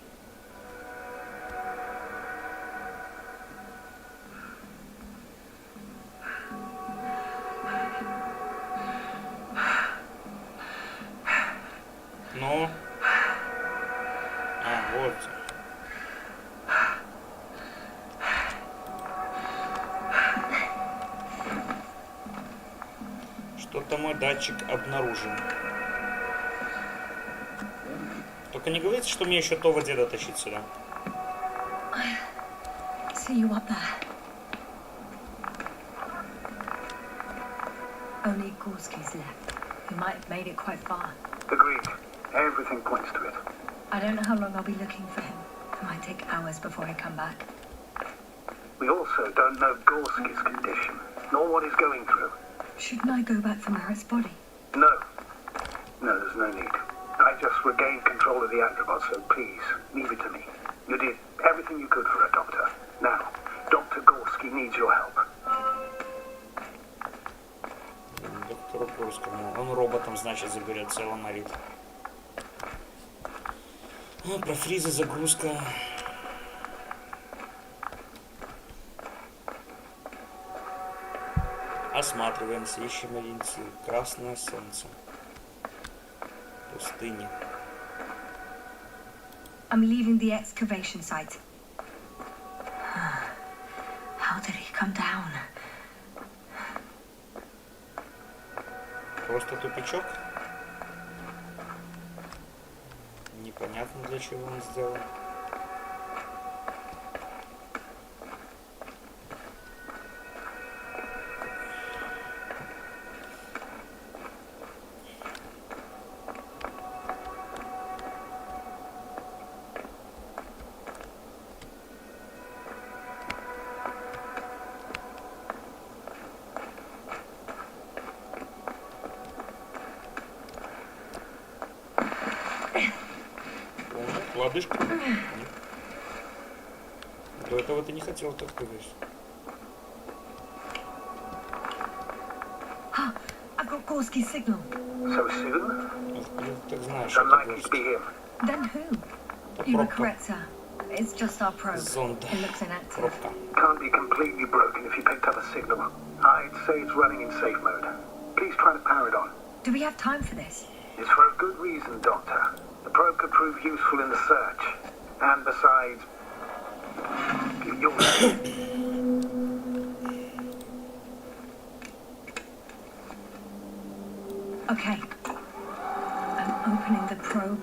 Ну. А, вот. Что-то мой датчик обнаружен. Только не говорите, что мне еще того деда тащить сюда. See you up there. Only Gorski's left. He might have made it quite far. Agreed. Everything points to it. I don't know how long I'll be looking for him. It might take hours before I come back. We also don't know Gorski's condition, nor what he's going through. Shouldn't I go back for Merritt's body? No. No, there's no need. I just regained control of the anthropods, so please, leave it to me. You did everything you could for her, Doctor. Now, Dr. Gorski needs your help. Доктору Курскому. Он роботом, значит, заберет целый морит. Ну, про фризы загрузка. Осматриваемся, ищем ориентир. Красное солнце. Пустыня. I'm leaving the excavation site. How did he come down? Просто тупичок. Непонятно, для чего он сделан. Лодыжка? До этого ты не хотел так говорить. I've got Gorski's signal. So soon? Так знаешь, это Unlikely to be him. Then who? You were correct, sir. It's just our probe. Зонд. It looks inactive. Пробка. Can't be completely broken if you picked up a signal. I'd say it's running in safe mode. Please try to power it on. Do we have time for this? It's for a good reason, Doctor. The probe could prove useful in the search. And besides, you'll Okay. I'm opening the probe.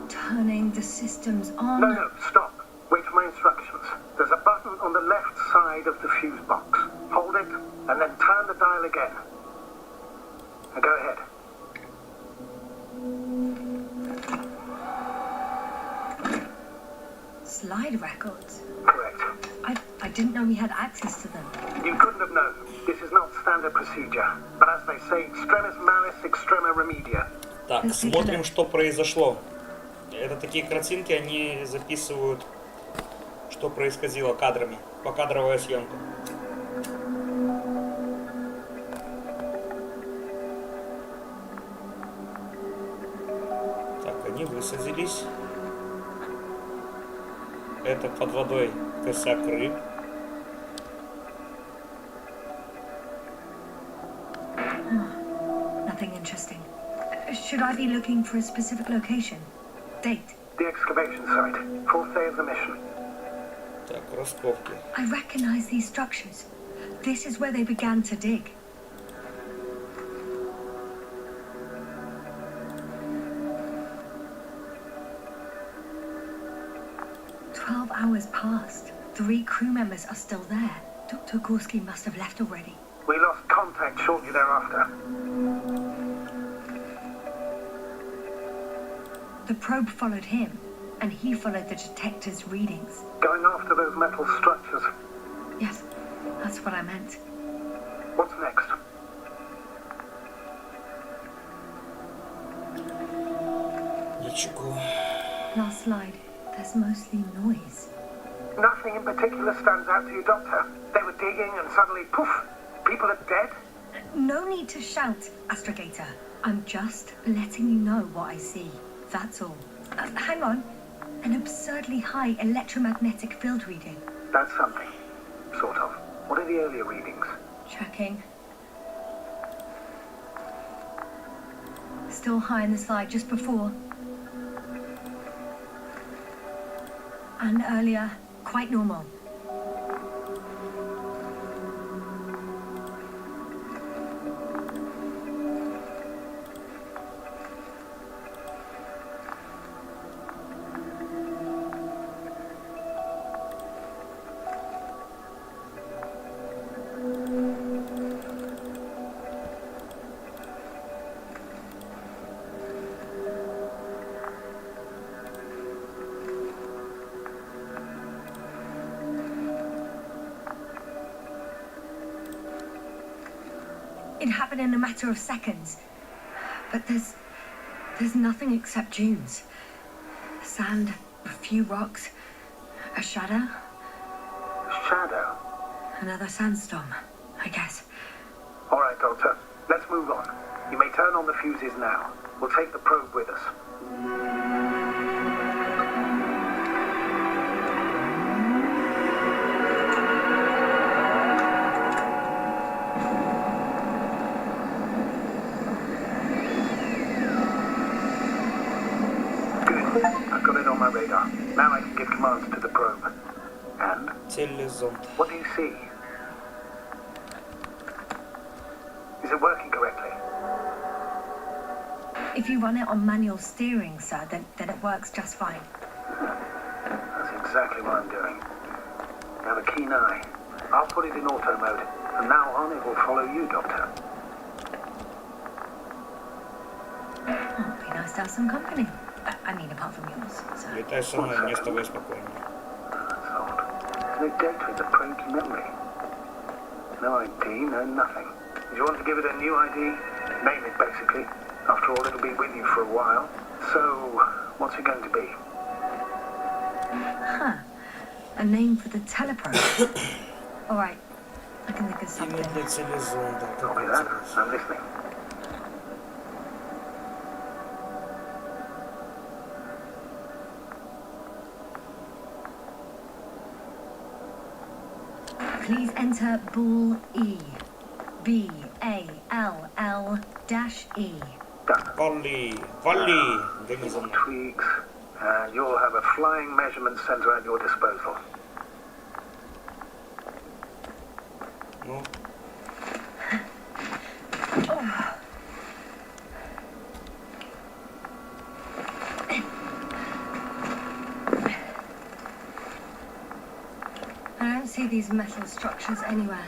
Turning the systems on. No, stop. Wait for my instructions. There's a button on the left side of the fuse box. Hold it, and then turn the dial again. Now go ahead. Slide records. Correct. I didn't know we had access to them. You couldn't have known. This is not standard procedure. But as they say, extremis malice, extrema remedia. Так, смотрим, что произошло. Это такие картинки, они записывают, что происходило кадрами, покадровая съемка. Так, они высадились. Это под водой косяк рыб. Nothing interesting. Should I be looking for a specific location? Date? The excavation site. Fourth day of the mission. Так, раскопки. I recognize these structures. This is where they began to dig. Hours passed. 3 crew members are still there. Dr. Gorski must have left already. We lost contact shortly thereafter. The probe followed him, and he followed the detector's readings. Going after those metal structures. Yes, that's what I meant. What's next? Ничего. Last slide. There's mostly noise. Nothing in particular stands out to you, Doctor. They were digging and suddenly, poof, people are dead. No need to shout, Astrogator. I'm just letting you know what I see. That's all. Hang on. An absurdly high electromagnetic field reading. That's something. Sort of. What are the earlier readings? Checking. Still high in the slide just before. And earlier, quite normal. It happened in a matter of seconds. But there's nothing except dunes. Sand, a few rocks, a shadow. Shadow? Another sandstorm, I guess. All right, Doctor. Let's move on. You may turn on the fuses now. We'll take the probe with us. I've got it on my radar. Now I can give commands to the probe. And? Телезонд. What do you see? Is it working correctly? If you run it on manual steering, sir, then it works just fine. That's exactly what I'm doing. I have a keen eye. I'll put it in auto mode. From now on, it will follow you, Doctor. Oh, be nice to have some company. I mean, apart from yours, so. Летай со мной, мне с тобой спокойно. That's odd. No data in the probe's memory. No ID, no nothing. Do you want to give it a new ID? Name it, basically. After all, it'll be with you for a while. So, what's it going to be? Huh. A name for the teleprobe. All right. I can think of something. Имя для телезонда. Copy that. I'm listening. Please enter ball E. B-A-L-L--E. Done. Вали, вали, Денизовна. Tweaks. You'll have a flying measurement center at your disposal. Ну, I don't see these metal structures anywhere.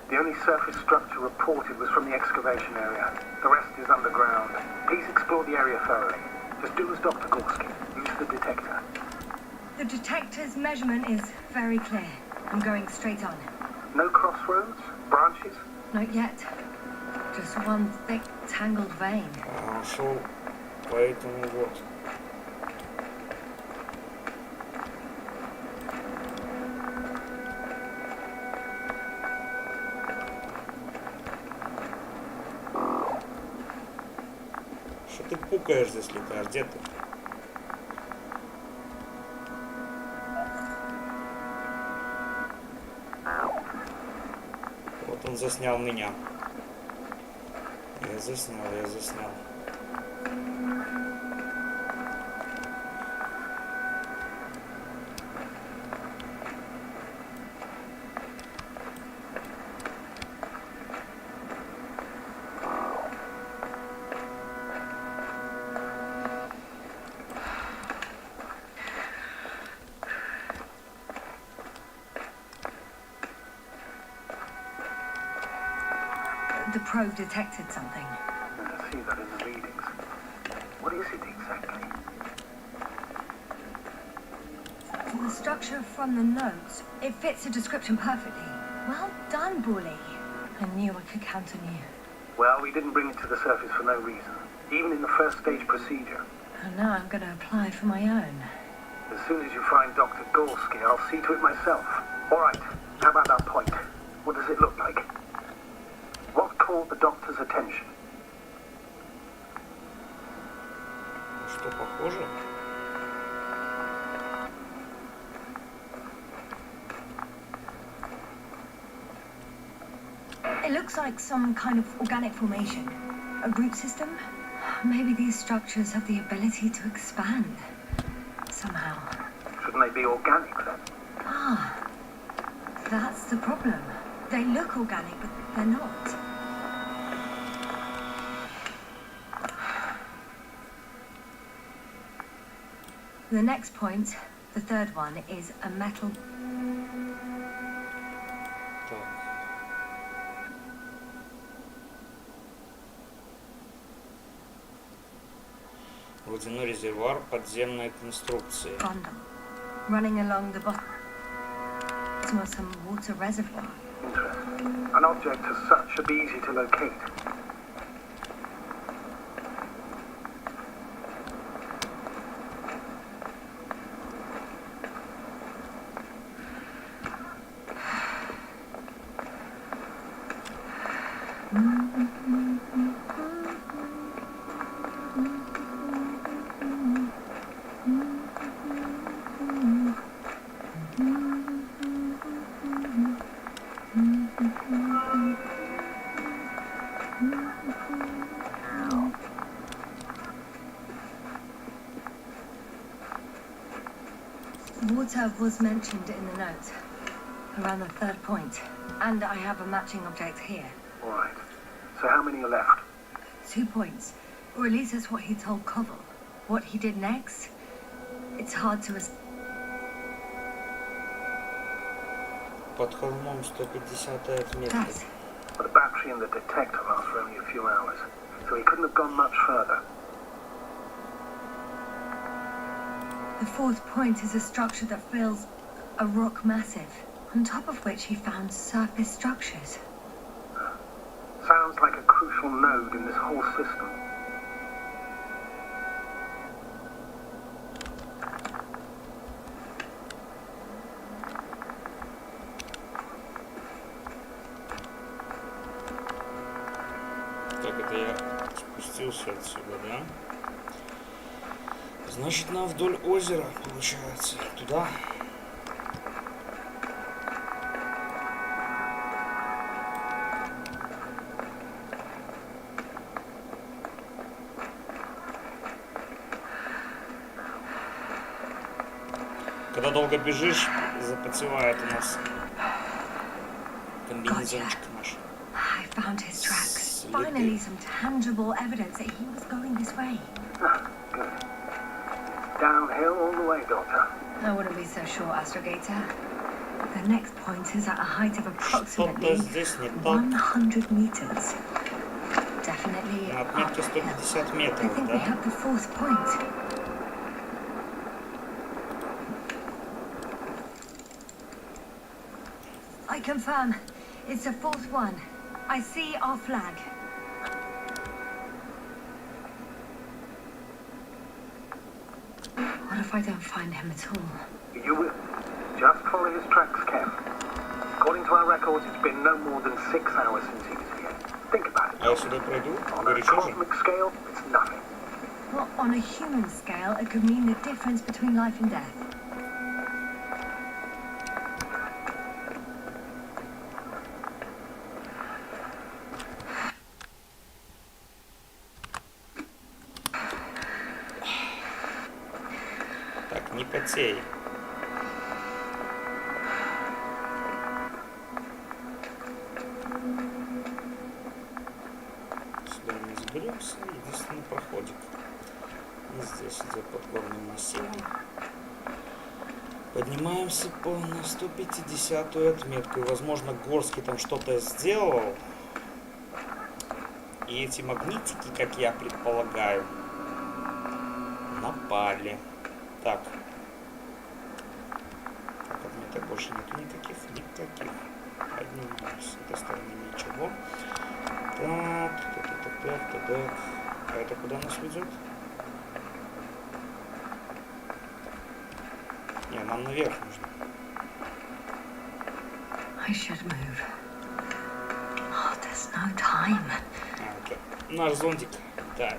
The only surface structure reported was from the excavation area. The rest is underground. Please explore the area thoroughly. Just do as Dr. Gorski. Use the detector. The detector's measurement is very clear. I'm going straight on. No crossroads? Branches? Not yet. Just one thick, tangled vein. шел по этому вот. ты пукаешь здесь, летаешь? Где ты? Вот он заснял меня. Я заснял. The probe detected something. I see that in the readings. What is it exactly? The structure from the notes, it fits the description perfectly. Well done, Bully. I knew I could count on you. Well, we didn't bring it to the surface for no reason. Even in the first stage procedure. And now I'm going to apply for my own. As soon as you find Dr. Gorski, I'll see to it myself. All right, how about that point? What does it look like? What caught the doctor's attention? Что, похоже? It looks like some kind of organic formation. A root system? Maybe these structures have the ability to expand. Somehow. Shouldn't they be organic then? Ah, that's the problem. They look organic, but they're not. The next point, the third one, is a metal. Так. Водяной резервуар подземной конструкции. Bundle running along the bottom of some water reservoir. Interesting. An object as such should be easy to locate. Water was mentioned in the note, around the third point, and I have a matching object here. All right. So how many are left? 2 points, or at least that's what he told Koval. What he did next, it's hard to... Под холмом 150-я отметка. That's But the battery and the detector last for only a few hours, so he couldn't have gone much further. The fourth point is a structure that fills a rock massive, on top of which he found surface structures. Sounds like a crucial node in this whole system. Так, это я спустился отсюда, да? Значит, нам вдоль озера, получается, туда. Когда долго бежишь, запотевает у нас комбинезончик наш. I found his tracks. Finally, some tangible evidence that he was going this way. Good. Downhill all the way, Doctor. I wouldn't be so sure, Astrogator. The next point is at a height of approximately Что-то здесь не так. 100 meters. Definitely На отметке uphill. 150 I метров, think we да? have the fourth point. I confirm. It's the fourth one. I see our flag. What if I don't find him at all? You will. Just follow his tracks, Kev. According to our records, it's been no more than 6 hours since he was here. Think about it. А я сюда пройду? On a Горячо же? cosmic scale, it's nothing. Well, on a human scale, it could mean the difference between life and death. Так, не потей. Сюда не заберемся. Единственный проходик. И здесь идет под горным массивом. Поднимаемся на 150-ю отметку. И, возможно, Горский там что-то сделал. И эти магнитики, как я предполагаю, напали. Так. Так, отметок больше нету никаких. Поднимаемся. С этой стороны ничего. Так. А это куда нас ведет? Не, нам наверх нужно. I should move. Oh, there's no time. Это наш зонтик. Так.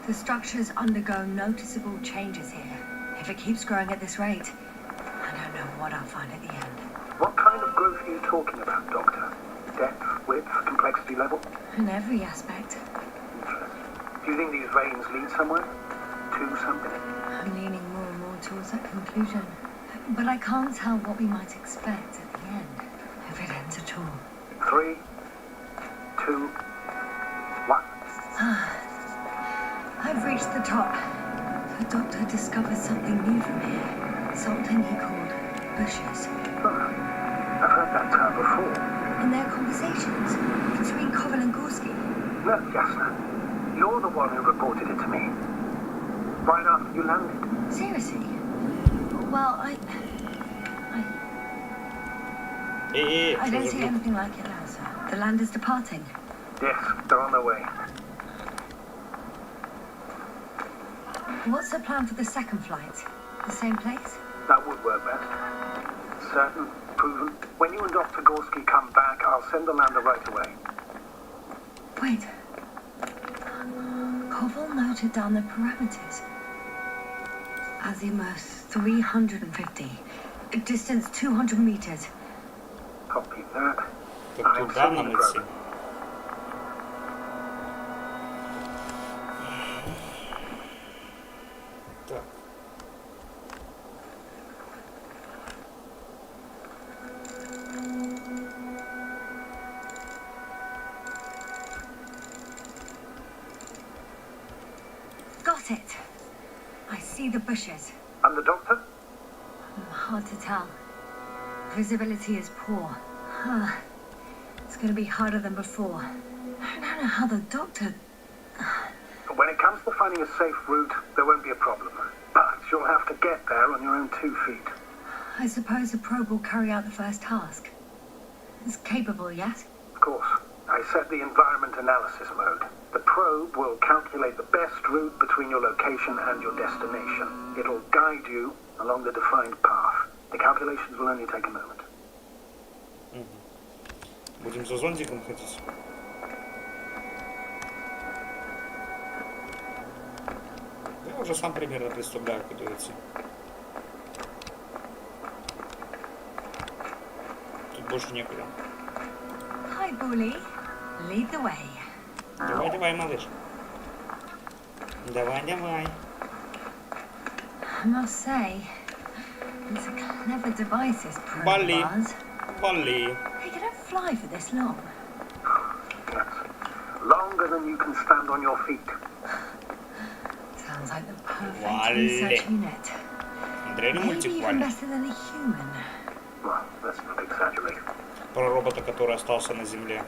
The structures undergo noticeable changes here. If it keeps growing at this rate, I don't know what I'll find at the end. What kind of growth are you talking about, Doctor? Depth, width, complexity level? In every aspect. Interesting. Do you think these veins lead somewhere? To something? I'm leaning more and more towards that conclusion. But I can't tell what we might expect at the end, if it ends at all. 3, 2, 1. I've reached the top. The doctor discovered something new from here. Something he called bushes. Oh, I've heard that term before. In their conversations between Koval and Gorski. No, Jasna. You're the one who reported it to me. Right after you landed. Seriously? Well, I don't see anything like it now, sir. The land is departing. Yes, they're on their way. What's the plan for the second flight? The same place? That would work best. Certain, proven. When you and Dr. Gorski come back, I'll send the lander right away. Wait. Koval noted down the parameters. Azimuth 350. Distance 200 meters. Copy that. Так I'm туда sending нам the идти. program. Так. Got it. I see the bushes. And the doctor? Hard to tell. Visibility is poor. It's going to be harder than before. I don't know how the doctor... When it comes to finding a safe route, there won't be a problem. But you'll have to get there on your own 2 feet. I suppose the probe will carry out the first task. It's capable, yes? Of course. I set the environment analysis mode. The probe will calculate the best route between your location and your destination. It'll guide you along the defined path. The calculations will only take a moment. Будем за зонтиком ходить. Я уже сам примерно представляю, куда идти. Тут больше некуда. Hi, Bully. Lead the way. Давай, давай, малыш. Давай, давай. I must say, it's a clever device, this probe Bully. of ours. Вали. Hey, you don't fly for this long. Yes. Longer than you can stand on your feet. Sounds like the perfect Вали. research unit. Древний Maybe мультик even Вали. better than a human. Well, let's not exaggerate. Про робота, который остался на земле.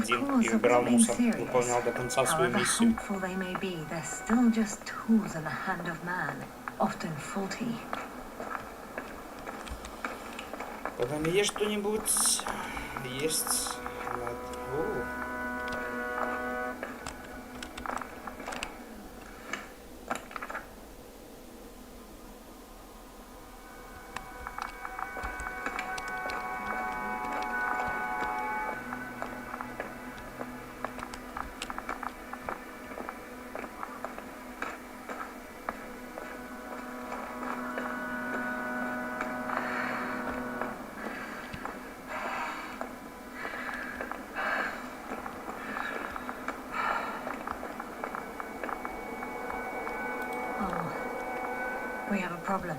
один и course, I убирал wasn't being мусор, serious. выполнял до конца свою However миссию. helpful they may be, they're still just tools in the hand of man, often faulty. Потом есть что-нибудь? Есть. О. We have a problem.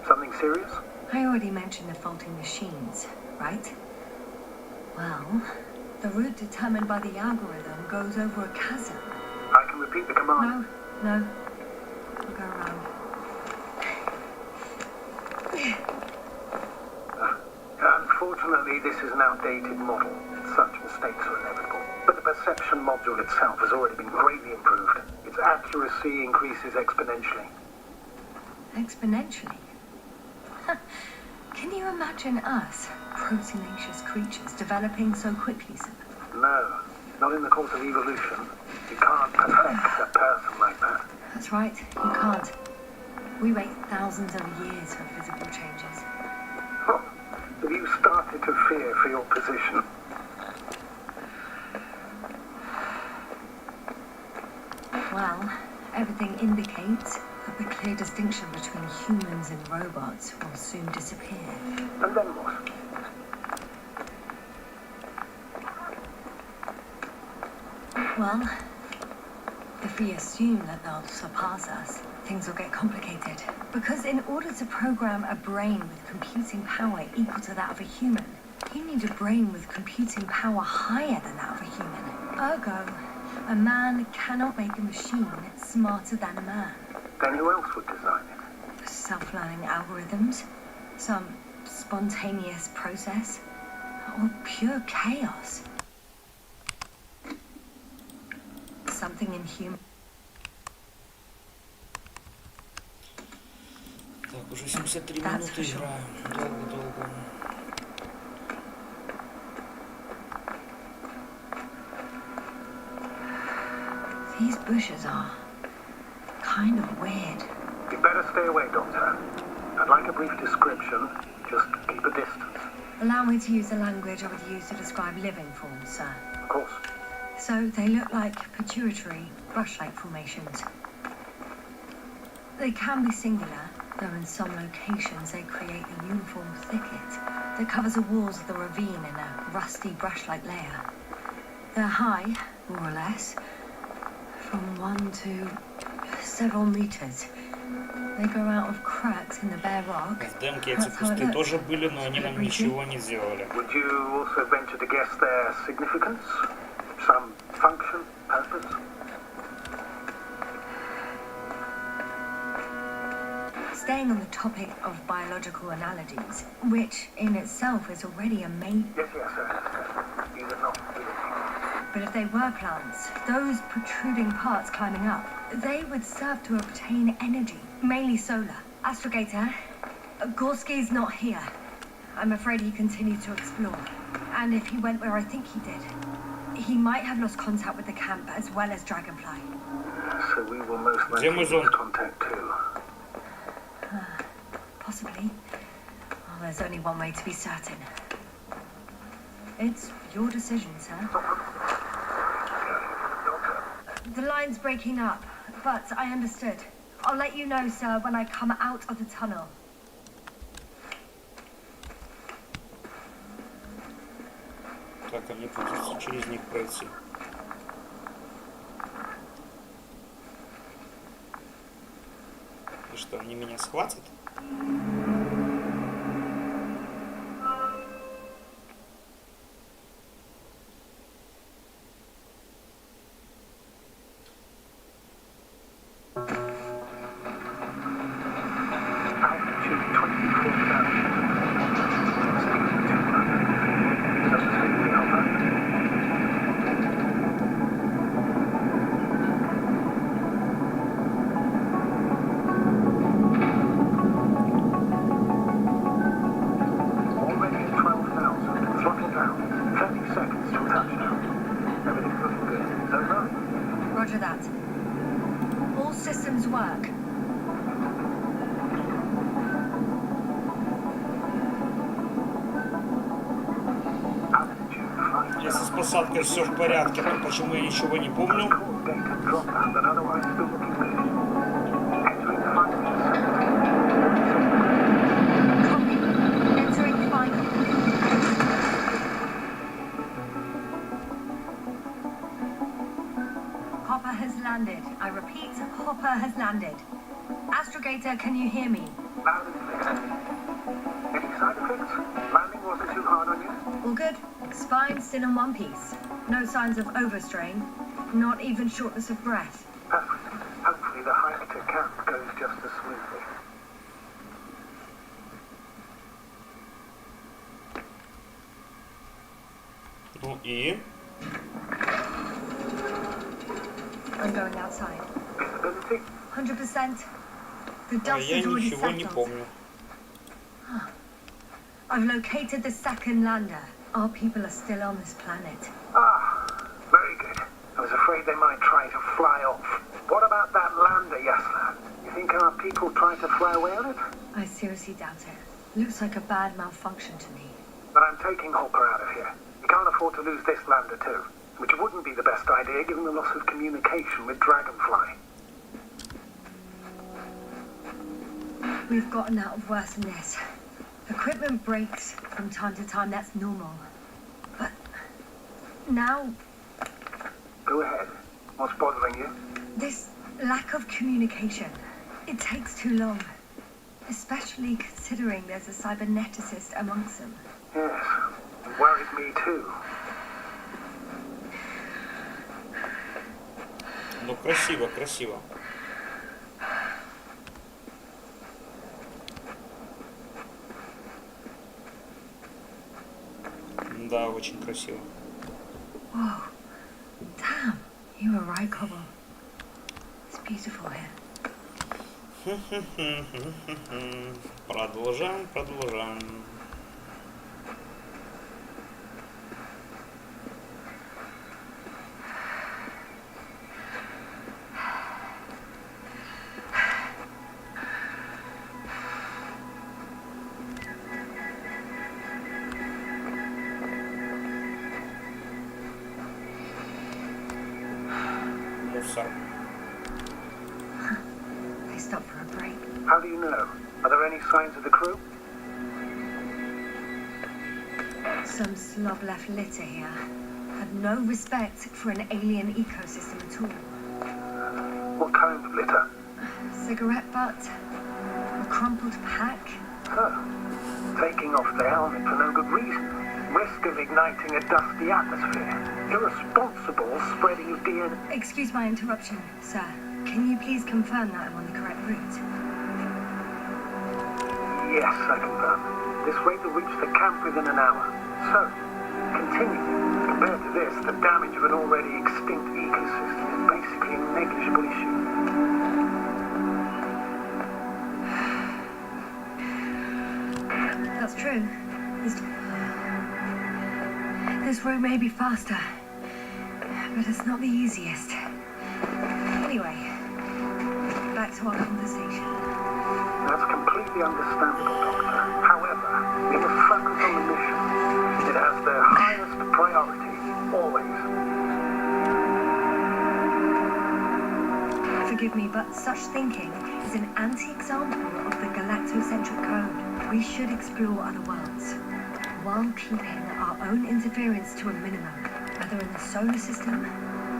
Something serious? I already mentioned the faulty machines, right? Well, the route determined by the algorithm goes over a chasm. I can repeat the command. No. I'll go around. Unfortunately, this is an outdated model. Such mistakes are inevitable. But the perception module itself has already been greatly improved. Its accuracy increases exponentially. Exponentially? Can you imagine us, proteinaceous creatures, developing so quickly, sir? No, not in the course of evolution. You can't perfect a person like that. That's right, you can't. We wait thousands of years for physical changes. Oh, have you started to fear for your position? Well, everything indicates that the clear distinction between humans and robots will soon disappear. And then what? Well, if we assume that they'll surpass us, things will get complicated. Because in order to program a brain with computing power equal to that of a human, you need a brain with computing power higher than that of a human. Ergo, a man cannot make a machine smarter than a man. Then who else would design it? Self-learning algorithms, some spontaneous process, or pure chaos. Something inhuman. Так, уже 73 That's минуты for sure. играю. Долго-долго. These bushes are kind of weird. You'd better stay away, Doctor. I'd like a brief description. Just keep a distance. Allow me to use the language I would use to describe living forms, sir. Of course. So they look like pituitary, brush-like formations. They can be singular, though in some locations they create a uniform thicket that covers the walls of the ravine in a rusty brush-like layer. They're high, more or less, from 1 to several meters. They grow out of cracks in the bare rock. В демке эти кусты тоже были, но они нам ничего не сделали. Would you also venture to guess their significance? Some function, purpose? Staying on the topic of biological analogies, which in itself is already a main... Yes, I understand. These are not living things. But if they were plants, those protruding parts climbing up, they would serve to obtain energy, mainly solar. Astrogator, Gorski's not here. I'm afraid he continued to explore. And if he went where I think he did, he might have lost contact with the camp as well as Dragonfly. So we will most likely Где мой lose зонт? contact too. Possibly. Well, there's only one way to be certain. It's your decision, sir. The line's breaking up, but I understood. I'll let you know, sir, when I come out of the tunnel. Так, а мне придется через них пройти. И что, они меня схватят? Altitude 24,000. Speed 200. Just as we hover. Roger that. All systems work. How did you find Если с посадкой все в порядке, то почему я ничего не помню? cool data dropout that otherwise still looking good? Entering the final Copy. Entering final. Hopper has landed. I repeat, Hopper has landed. Astrogator, can you hear me? loud and clear. Any side effects? Landing wasn't too hard on you? All good. Spine still in one piece. No signs of overstrain. Not even shortness of breath. Perfect. Hopefully the hike to camp goes just as smoothly. Ну и... I'm going outside. Visibility? 100%. The А dust я has already ничего не settled. помню. I've located the second lander. Our people are still on this planet. Ah, very good. I was afraid they might try to fly off. What about that lander, Yasla? You think our people tried to fly away on it? I seriously doubt it. Looks like a bad malfunction to me. But I'm taking Hopper out of here. You can't afford to lose this lander too. Which wouldn't be the best idea given the loss of communication with Dragonfly. We've gotten out of worse than this. Equipment breaks from time to time, that's normal. But now, Go ahead. What's bothering you? this lack of communication, it takes too long. Especially considering there's a cyberneticist amongst them. Yes, it worries me too. Ну красиво, красиво. Да, очень красиво. Whoa, damn, you were right, Cobble. It's beautiful here. Продолжаем, продолжаем. Мусор. They stopped for a break. How do you know? Are there any signs of the crew? Some slob left litter here. Had no respect for an alien ecosystem at all. What kind of litter? Cigarette butt, a crumpled pack. Oh, taking off the helmet for no good reason. Risk of igniting a dusty atmosphere. Irresponsible spreading of DNA. Excuse my interruption, sir. Can you please confirm that I'm on the correct route? Yes, I confirm. This rate will reach the camp within an hour. So, continue. Compared to this, the damage of an already extinct ecosystem is basically a negligible issue. That's true. This route may be faster, but it's not the easiest. Anyway, back to our conversation. That's completely understandable, Doctor. However, we must focus on the mission. It has the highest priority, always. Forgive me, but such thinking is an anti-example of the galactocentric code. We should explore other worlds, while keeping our own interference to a minimum, whether in the solar system,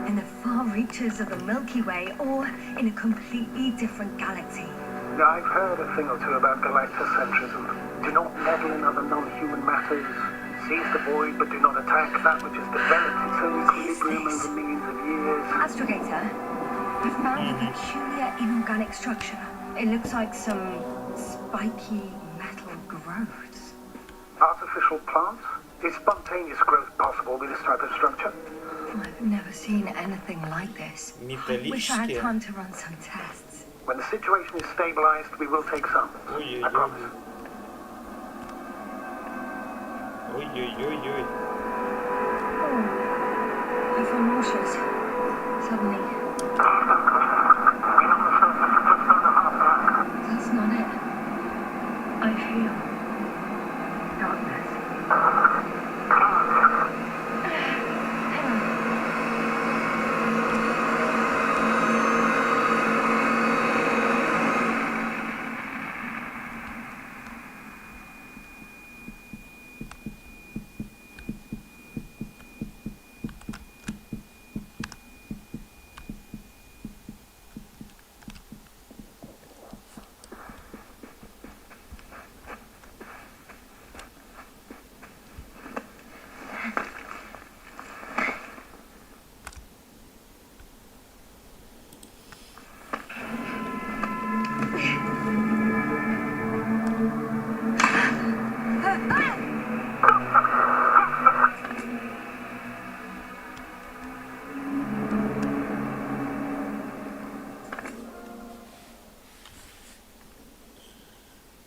in the far reaches of the Milky Way, or in a completely different galaxy. I've heard a thing or two about galactocentrism. Do not meddle in other non-human matters. Seize the void, but do not attack that which has developed its own equilibrium over millions of years. Astrogator, I found a peculiar inorganic structure. It looks like some spiky metal growths. Artificial plants? Is spontaneous growth possible with this type of structure? I've never seen anything like this. I wish I had Металлические. time to run some tests. When the situation is stabilized, we will take samples. I promise. Ой-ой-ой-ой. Oh, I feel nauseous. Suddenly. That's not it. I feel darkness. Hang on.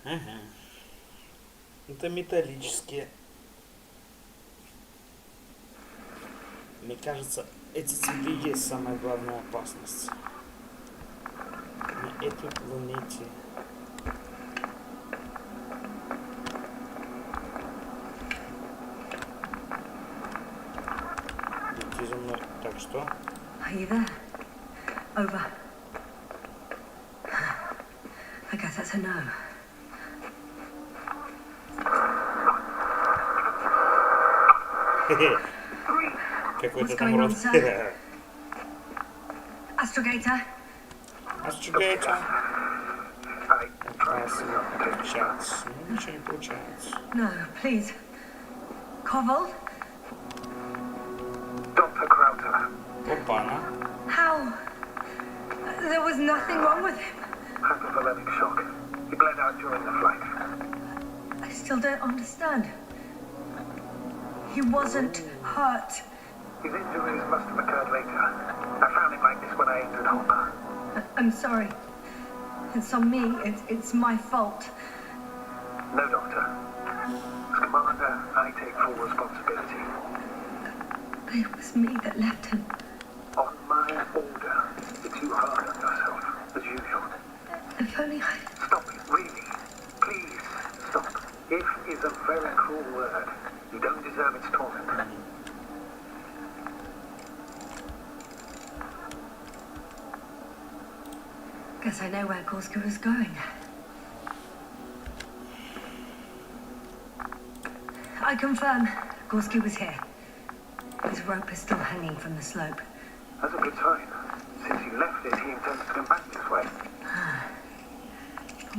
Ага. Это металлические. Мне кажется, эти цветы и есть самая главная опасность на этой планете. Идите за мной. Так, что? Are you there? Over. I guess that's a no. Какой-то What's там going on, рот. sir? Astrogator? Astrogator. I tried Опасно общаться. Ну, ничего не получается. No, please. Koval? Dr. Krauter, Опа-на. How? There was nothing wrong with him. hypovolemic shock. He bled out during the flight. I still don't understand. He wasn't hurt. His injuries must have occurred later. I found him like this when I entered Hopper. I'm sorry. It's on me. It's my fault. No, Doctor. As Commander, I take full responsibility. It was me that left him. On my order, it's you hard on yourself, as usual. If only I... Stop it, really. Please, stop. If is a very cruel word. You don't deserve its torment. Guess I know where Gorski was going. I confirm Gorski was here. His rope is still hanging from the slope. That's a good sign. Since he left it, he intends to come back this way.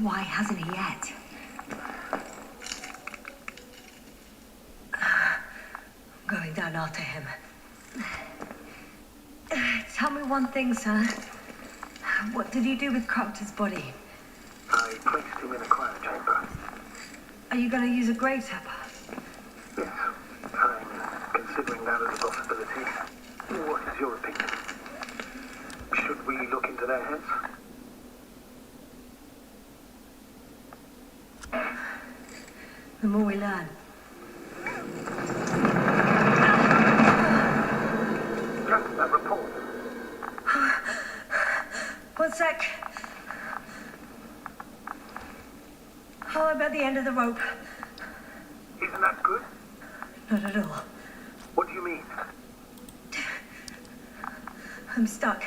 Why hasn't he yet? Going down after him. Tell me one thing, sir. What did you do with Crofter's body? I placed him in a cryochamber. Are you going to use a grave tapper? Yes, I'm considering that as a possibility. What is your opinion? Should we look into their heads? The more we learn. Just that report. One sec. Oh, I'm at the end of the rope. Isn't that good? Not at all. What do you mean? I'm stuck.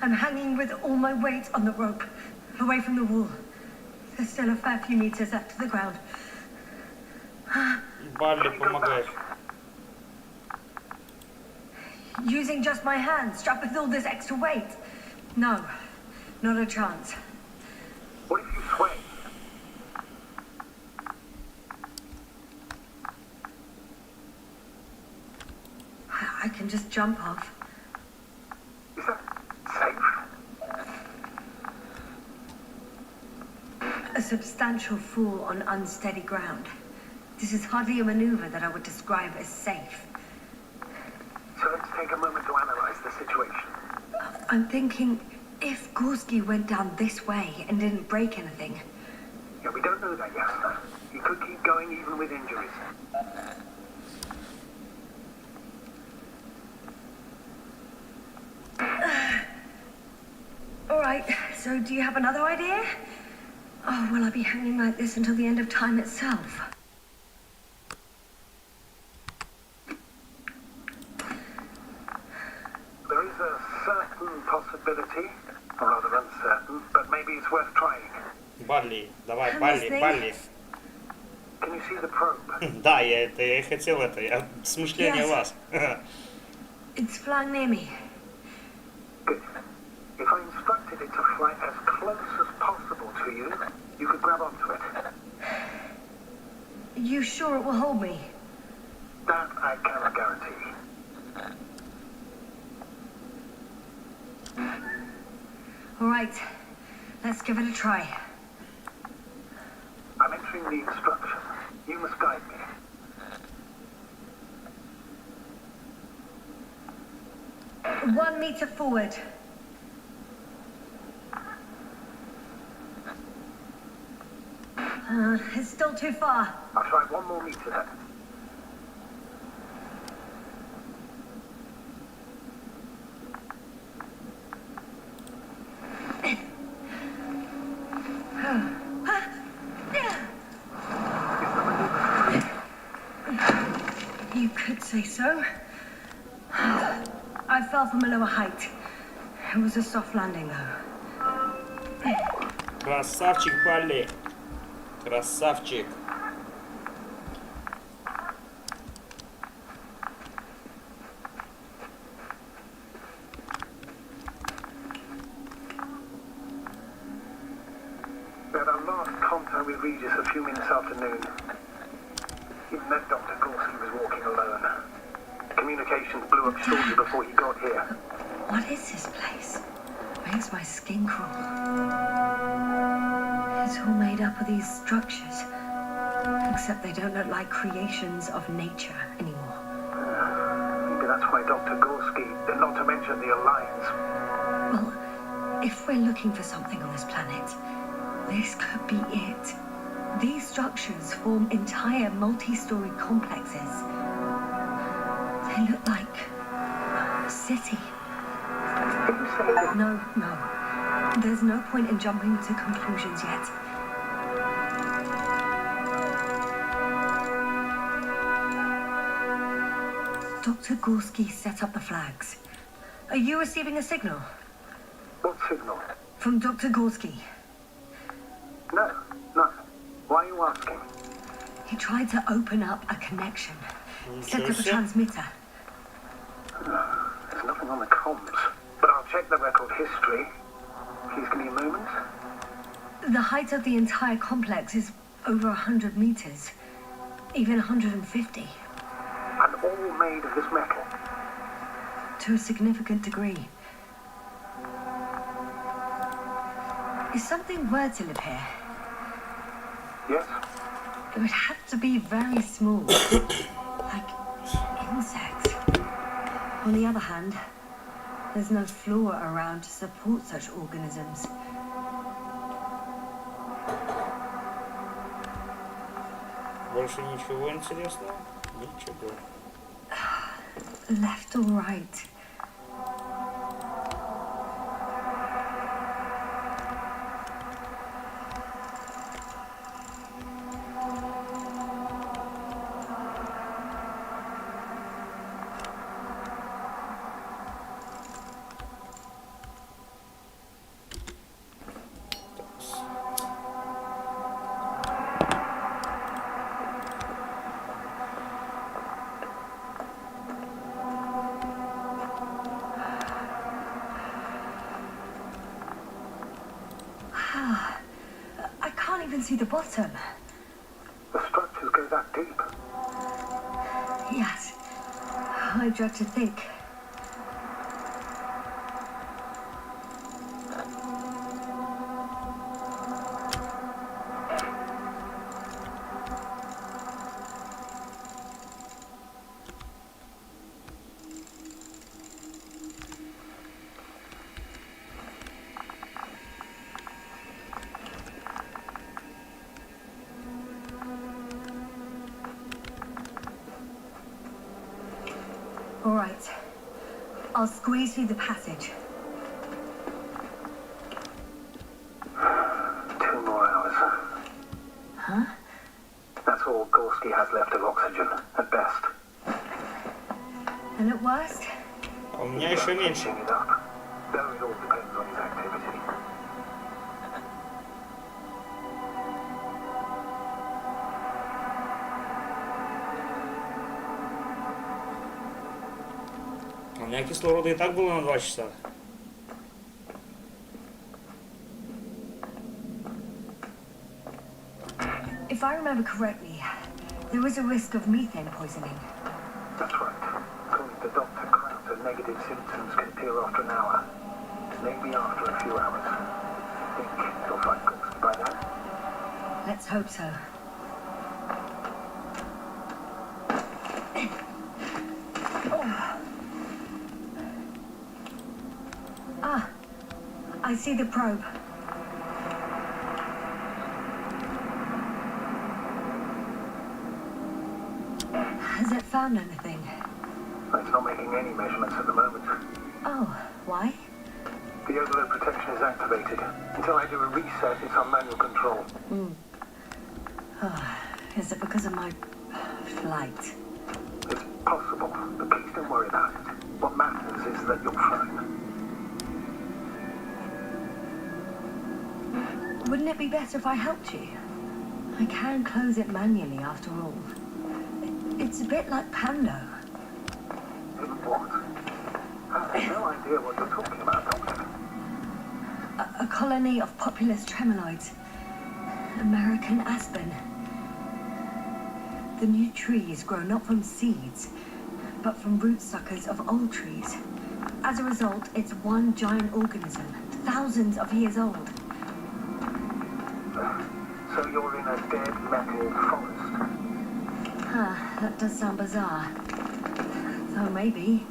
I'm hanging with all my weight on the rope, away from the wall. There's still a fair few meters left to the ground. Барли, помогай. Using just my hands, strapped with all this extra weight. No, not a chance. What if you sway? I can just jump off. Is that safe? A substantial fall on unsteady ground. This is hardly a maneuver that I would describe as safe. So let's take a moment to analyze the situation. I'm thinking, if Gorski went down this way and didn't break anything, Yeah, we don't know that yet. He could keep going even with injuries. So do you have another idea? Oh, will I be hanging like this until the end of time itself? There is a certain possibility, or rather uncertain, but maybe it's worth trying. Балли, давай, Can Балли, this Балли. Can you see the probe? Да, я и хотел это. Я смышление Yes. вас. It's flying near me. Good. If I instructed it to fly as close as possible to you, you could grab onto it. You sure it will hold me? That I cannot guarantee. All right, let's give it a try. I'm entering the instruction. You must guide me. One meter forward. It's still too far. I'll try 1 more meter then. You could say so. I fell from a lower height. It was a soft landing, though. Красавчик, Балли. Красавчик. We had our last contact with Regis a few minutes after noon. Even then, Dr. Gorski was walking alone. Communications blew up shortly before he got here. What is this place? Makes my skin crawl. It's all made up of these structures. Except they don't look like creations of nature anymore. Maybe that's why Dr. Gorski, not to mention the Alliance. Well, if we're looking for something on this planet, this could be it. These structures form entire multi-story complexes. They look like a city. Did you say that? No. There's no point in jumping to conclusions yet. Dr. Gorski set up the flags. Are you receiving a signal? What signal? From Dr. Gorski. No. Why are you asking? He tried to open up a connection. Set up a Nичего себе. transmitter. There's nothing on the comms. But I'll check the record history. Please give me a moment. The height of the entire complex is over 100 meters. Even 150. And all made of this metal. To a significant degree. If something were to live here, Yes? it would have to be very small. Like insects. On the other hand, there's no flora around to support such organisms. Больше ничего интересного? Ничего. Left or right? I can't even see the bottom. The structures go that deep. Yes, I dread to think. All right, I'll squeeze through the passage. Gorski has left of oxygen, at best. And at worst? А у меня еще меньше. Keeping it up, though it all depends on his activity. У меня кислорода и так было на 2 часа. If I remember correctly, there was a risk of methane poisoning. That's right. According to Dr. Krauser, negative symptoms can appear after an hour. Maybe after a few hours. Think you'll find Gorski by then? Let's hope so. Ah, I see the probe. Has it found anything? It's not making any measurements at the moment. Oh, why? The overload protection is activated. Until I do a reset, it's on manual control. Oh, is it because of my flight? It's possible, but please don't worry about it. What matters is that you're fine. Wouldn't it be better if I helped you? I can close it manually after all. It's a bit like Pando. What? I have no idea what you're talking about, Doctor. A colony of populous tremoloids. American aspen. The new trees grow not from seeds, but from root suckers of old trees. As a result, it's one giant organism, thousands of years old. So you're in a dead metal forest. That does sound bizarre. So maybe.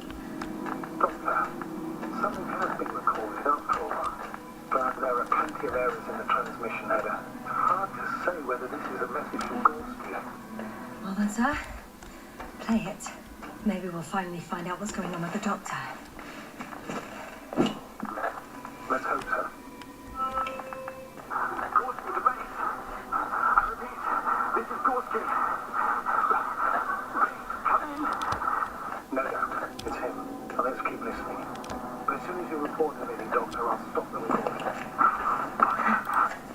Doctor, something has been recorded after all. But there are plenty of errors in the transmission header. It's hard to say whether this is a message from Gorski. Well then, sir, play it. Maybe we'll finally find out what's going on with the doctor. Let's hope so. Gorski to base. I repeat, this is Gorski. Come in. No doubt, it's him. Now let's keep listening. But as soon as you report anything, Doctor, I'll stop the recording.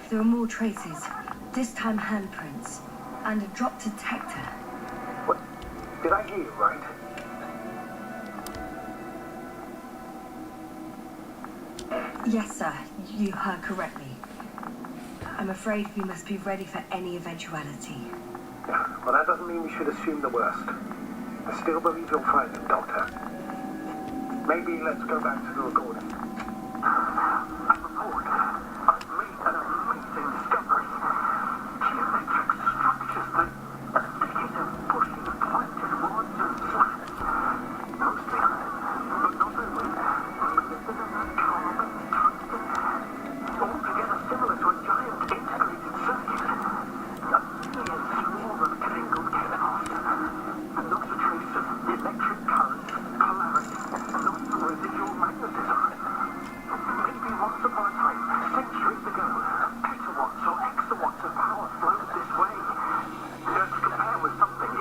There are more traces, this time handprints, and a drop detector. What? Did I hear you right? Yes, sir, you heard correctly. I'm afraid we must be ready for any eventuality. Yeah, well, that doesn't mean we should assume the worst. I still believe you'll find him, Doctor. Maybe let's go back to the recording. I report. I've made an amazing discovery. Geometric structures that begin to push in pointed towards and slats. Mostly iron, but not only. Molybdenum, carbon, tungsten. All together similar to a giant integrated circuit. A mere swarm of tangled chemicals. And not a trace of electric current, polarity, not even residual magnetism. Maybe once upon a time, centuries ago, petawatts or exawatts of power flowed this way. To compare with something,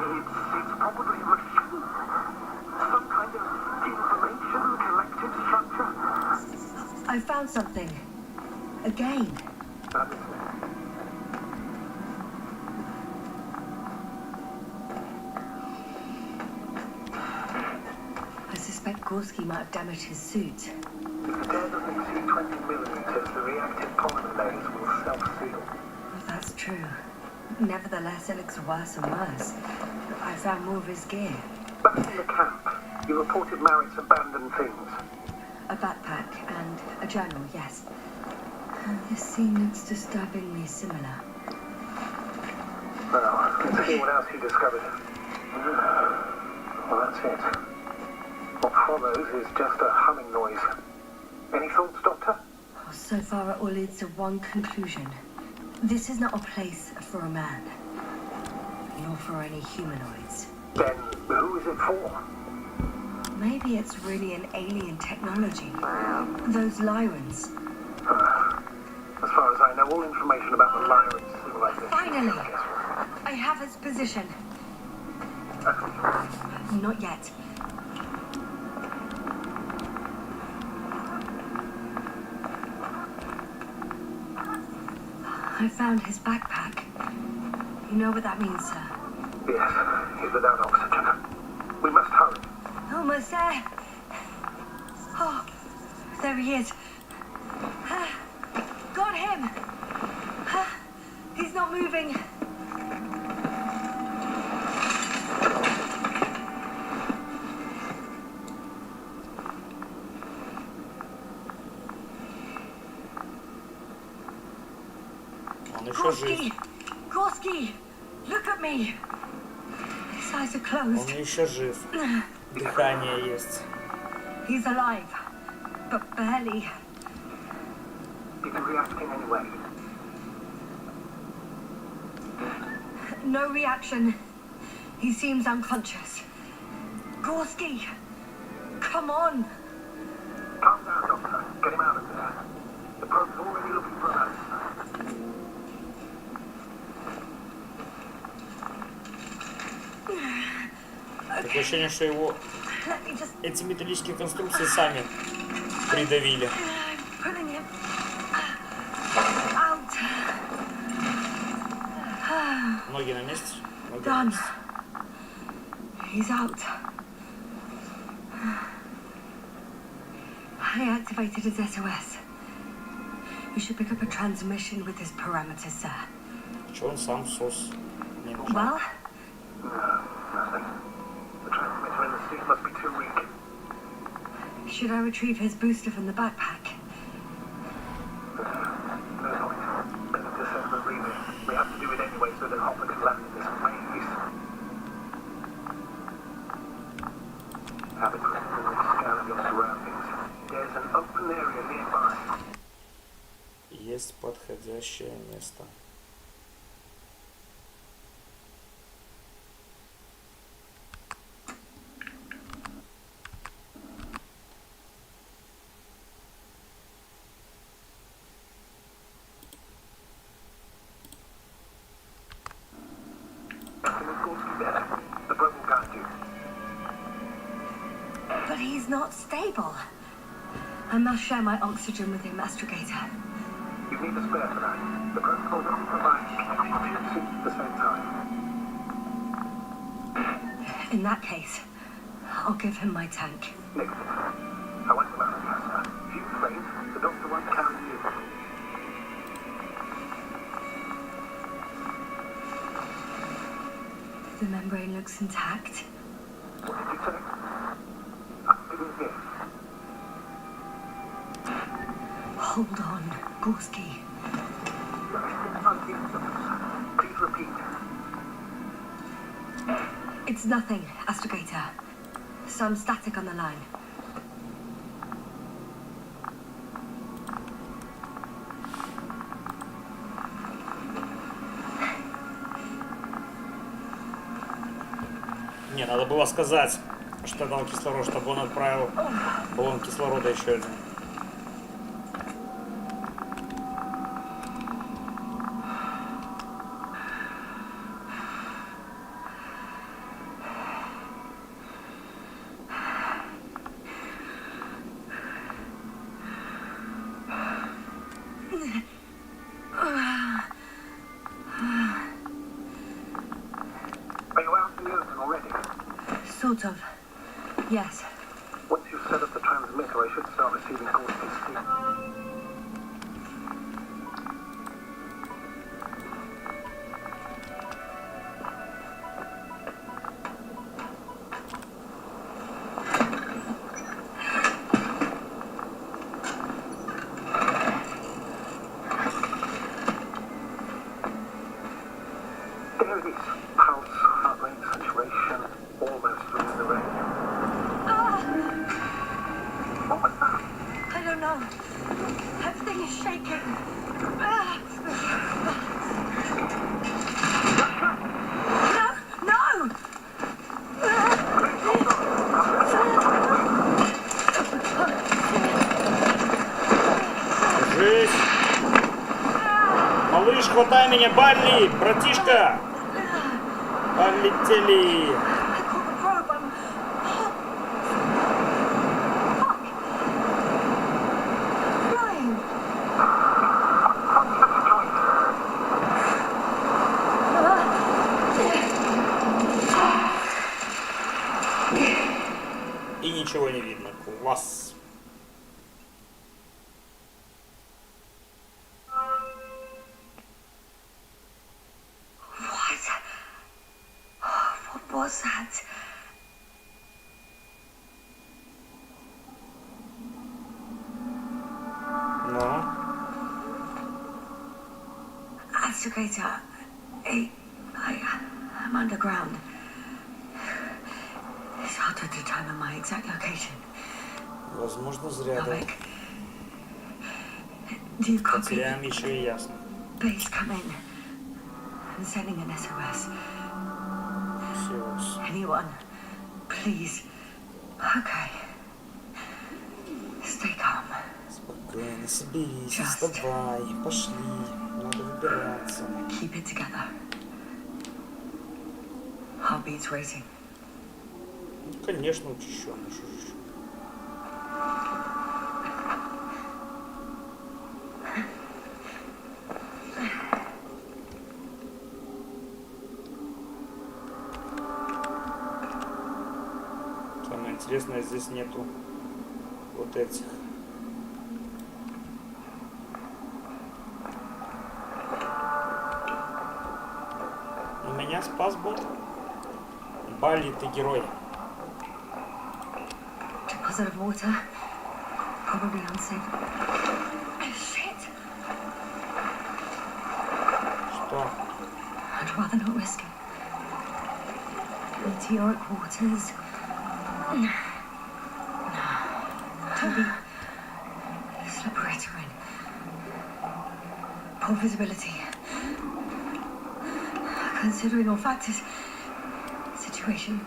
it's probably a machine. Some kind of information collected structure. I found something. Again. That is it. I suspect Gorski might have damaged his suit. If the tear doesn't exceed 20 millimeters, the reactive polymer layers will self-seal. Well, that's true. Nevertheless, it looks worse and worse. I found more of his gear. Back in the camp, you reported Marritt's abandoned things. A backpack and a journal, yes. This scene looks disturbingly similar. Well, let's see what else you discovered. Well, that's it. What follows is just a humming noise. Any thoughts, Doctor? Well, so far it all leads to one conclusion. This is not a place for a man. Nor for any humanoids. Then, who is it for? Maybe it's really an alien technology. Those Lyrans. As far as I know, all information about the Lyran civilization... Finally! I have its position. Not yet. I found his backpack. You know what that means, sir? Yes, he's without oxygen. We must hurry. Almost there. Oh, there he is. Got him. He's not moving. Он еще жив. Gorski, look at me. His eyes are Он closed. еще жив. Дыхание есть. He's alive, but barely. Did you react in any way? No reaction. He seems unconscious. Gorski, come on. Calm down, Doctor. Get him out of there. The probe's already looking for us. Такое ощущение, что его Let me just... эти металлические конструкции сами придавили. I'm pulling him out. Ноги на месте. Ноги на Done. месте. He's out. I activated his SOS. You should pick up a transmission with his parameters, sir. Че он сам сос не нажал? Well, No, nothing. The transmitter in the suit must be too weak. should I retrieve his booster from the backpack? No point. Better disable the relay. We have to do it anyway so that Hopper can land in this maze. Have a preliminary scan of your surroundings. There's an open area nearby. Есть подходящее место. Nothing is going to be better. The probe will guide you. But he's not stable. I must share my oxygen with him, Astrogator. You need a spare for that. The protocol doesn't provide connection to your suit at the same time. In that case, I'll give him my tank. Negative. I went to Madagascar. If you faint, the doctor won't carry you. The membrane looks intact. What did you say? I didn't hear. Hold on, Gorski. There is still uneven. Please repeat. It's nothing, Astrogator. Some static on the line. Не, надо было сказать, что дал кислород, чтобы он отправил баллон кислорода еще один. Are you out in the open already? Sort of. Yes. Once you've set up the transmitter, I should start receiving calls to sleep. There it is. Pulse, heart rate, saturation, almost within the range. What was that? I don't know. Everything is shaking. No! Держись! Малыш, хватай меня, Балли! Братишка! Полетели! Astragator, I'm underground. It's hard to determine my exact location. Возможно, зря, да. Novik, do you copy? Потеряем еще и ясно. Base come in. I'm sending an SOS. Все. Anyone, please. Okay. Stay calm. Спокойно, соберись, Just. вставай, пошли. Надо выбираться. Keep it together. Heartbeat's racing. Ну, конечно, учащенно, что же еще. Самое интересное, здесь нету вот этих. Но меня спас бот. Бали, ты герой. Deposit of water. Probably unsafe. Shit! Что? I'd rather not risk it. Meteoric waters. No. Toby. Slippery terrain. Poor visibility. Considering all factors. Situation.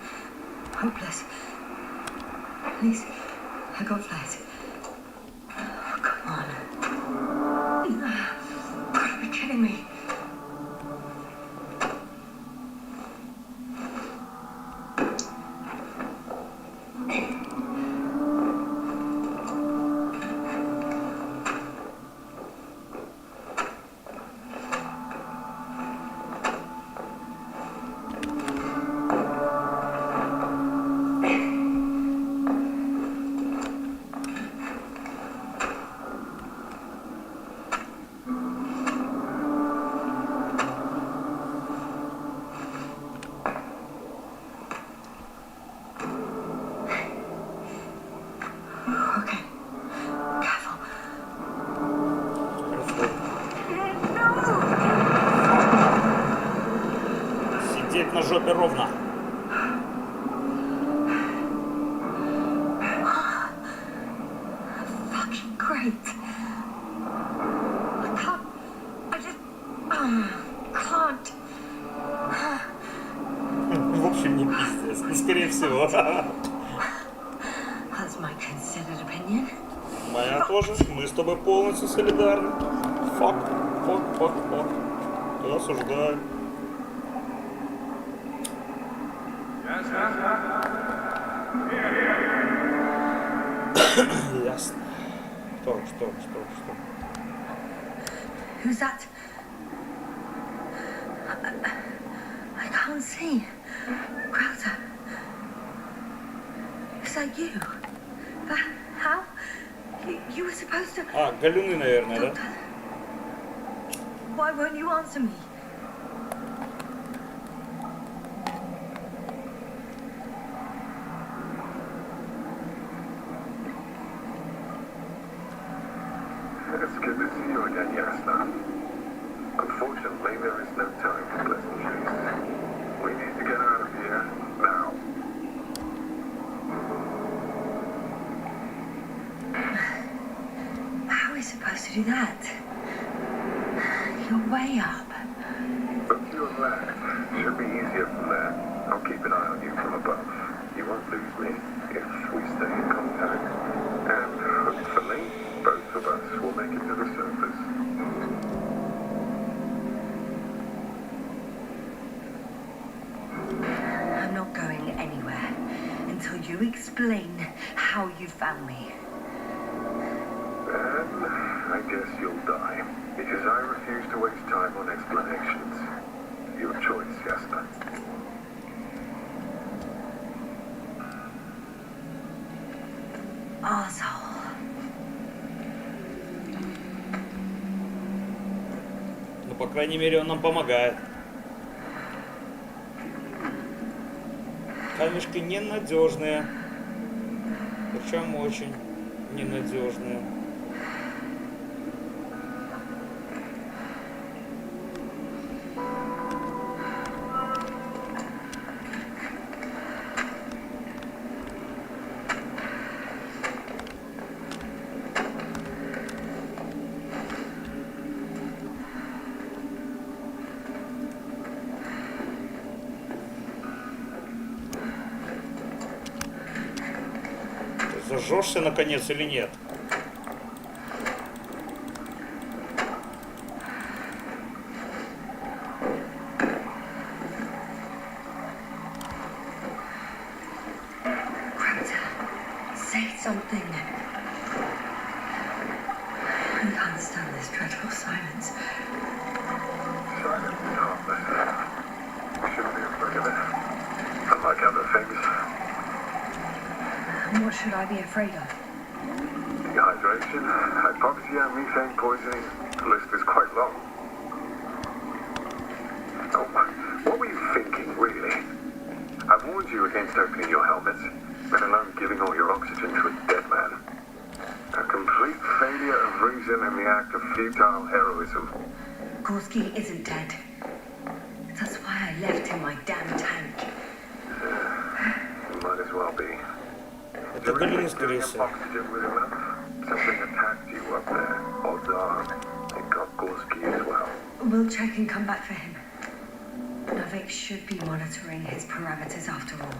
Hopeless. At least I got flares. Oh, come on. Gotta be kidding me. Okay. Careful. Сидеть на жопе ровно. Fucking great. I can't. I just. Can't. В общем, не пиздец. Ну, скорее всего. That's my considered opinion. Моя тоже. Мы с тобой полностью солидарны. Фак. Я осуждаю. Ясно. Что? Who's that? I can't see. Crowther. Is that you? How? You were supposed to. А, галюны, наверное, да? Why won't you answer me? It's good to see you again, Yasna. Unfortunately, there is no time for pleasantries. We need to get out of here now. How are we supposed to do that? You're way up. Look to your left. Should be easier from there. I'll keep an eye on you from above. You won't lose me if we stay in contact. And hopefully, both of us will make it to the surface. I'm not going anywhere until you explain how you found me. Then, I guess you'll die. Because I refuse to waste time on explanations. Your choice, Yasna. Arsehole. Ну, по крайней мере, он нам помогает. Камешки ненадежные. Причем очень ненадежные. Ржешься наконец или нет? Say something. I can't stand this dreadful silence. Silence is harmless. You shouldn't be afraid of it. Unlike other things. And what should I be afraid of? Dehydration, hypoxia, methane poisoning. The list is quite long. Oh, what were you thinking, really? I warned you against opening your helmets, let alone giving all your oxygen to a dead man. A complete failure of reason in the act of futile heroism. Gorski isn't dead. That's why I left him my damn tank. Might as well be. Это Галина, скорее всего. Oxygen with enough? Something attacked you up there. Odds are it got Gorski as well. We'll check and come back for him. Novik should be monitoring his parameters after all.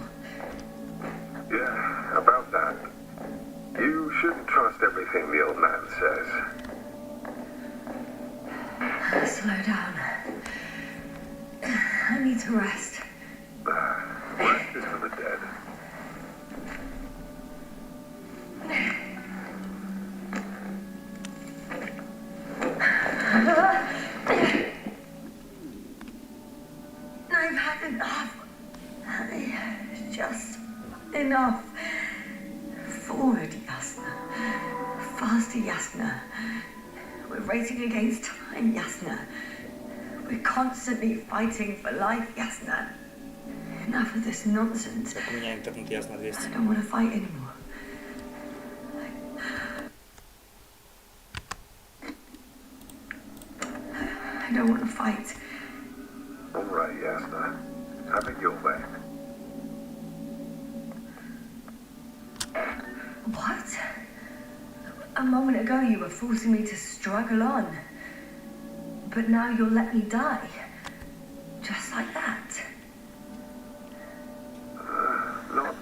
Yeah, about that. You shouldn't trust everything the old man says. Slow down. I need to rest. Rest is for the dead. I've had enough. Just enough. Forward, Yasna. Faster, Yasna. We're racing against time, Yasna. We're constantly fighting for life, Yasna. Enough of this nonsense. Так, у меня интернет ясно I 200. don't want to fight anymore. I don't want to fight. All right, Yasna. Have it your way. What? A moment ago you were forcing me to struggle on. But now you'll let me die. Just like that. Not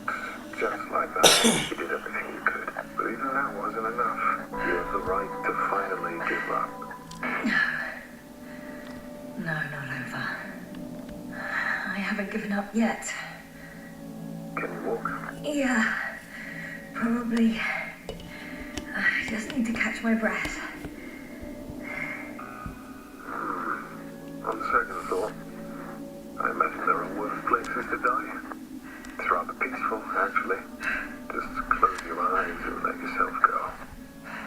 just like that. You did everything you could. But even that wasn't enough. You have the right to finally give up. No, not over. I haven't given up yet. Can you walk? Yeah, probably. I just need to catch my breath. On second thought, I imagine there are worse places to die. It's rather peaceful, actually. Just close your eyes and let yourself go.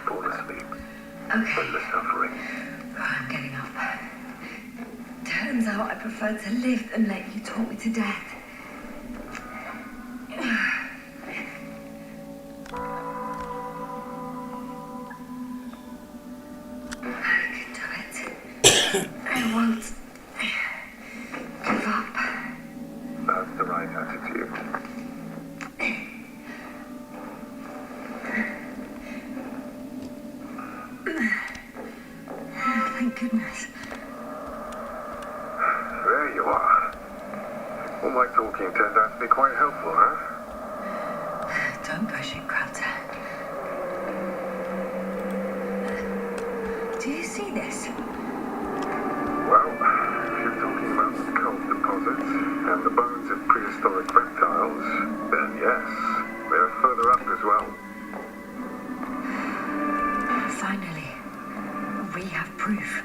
Fall asleep. Okay, End the suffering. I'm getting up. Turns out I prefer to live than let you talk me to death. I can do it. I won't give up. That's the right attitude. Thank goodness. There you are. All my talking turned out to be quite helpful, huh? Don't push it, Crowther. Do you see this? Well, if you're talking about the coal deposits and the bones of prehistoric reptiles, then yes, they're further up as well. Finally, we have proof.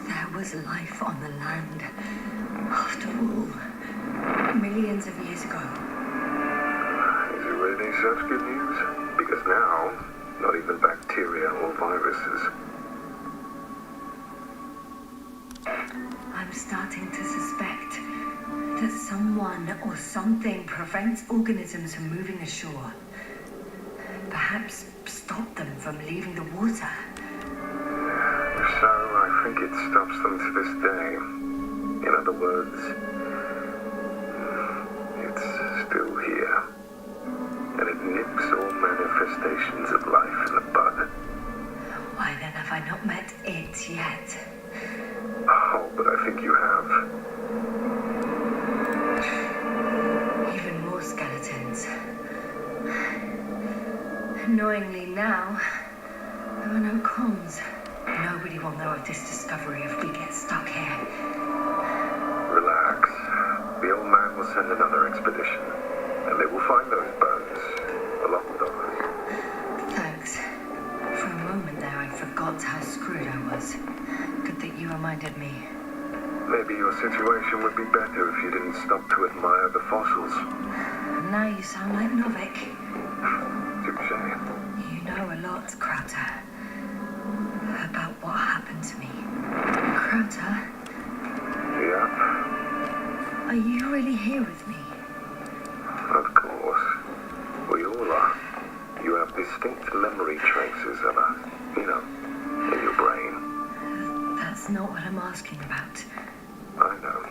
There was life on the land. After all, millions of years ago. Is it really such good news? Because now, not even bacteria or viruses. I'm starting to suspect that someone or something prevents organisms from moving ashore. Perhaps stop them from leaving the water. If so, I think it stops them to this day. In other words, it's still here. And it nips all manifestations of life in the bud. Why then have I not met it yet? Oh, but I think you have. Even more skeletons. Annoyingly now, there are no comms. Nobody will know of this discovery if we get stuck here. Relax. The old man will send another expedition, and they will find those bones, along with others. Thanks. For a moment there, I forgot how screwed I was. Good that you reminded me. Maybe your situation would be better if you didn't stop to admire the fossils. Now you sound like Novik. Touché. You know a lot, Krauter. About what happened to me. Krauter, Yeah, are you really here with me? of course. We all are. You have distinct memory traces of us, you know, in your brain. That's not what I'm asking about. I know.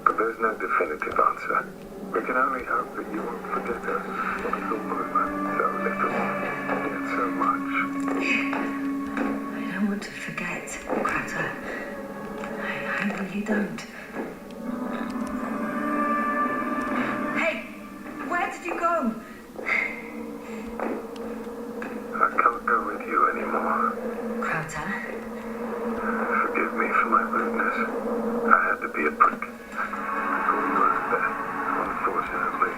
But there's no definitive answer. We can only hope that you won't forget us. What is all over so little, yet so much. I don't want to forget, Krauter. I really don't. Hey! Where did you go? I can't go with you anymore. Krauter? Forgive me for my rudeness. I had to be a prick. I thought he was dead. Unfortunately,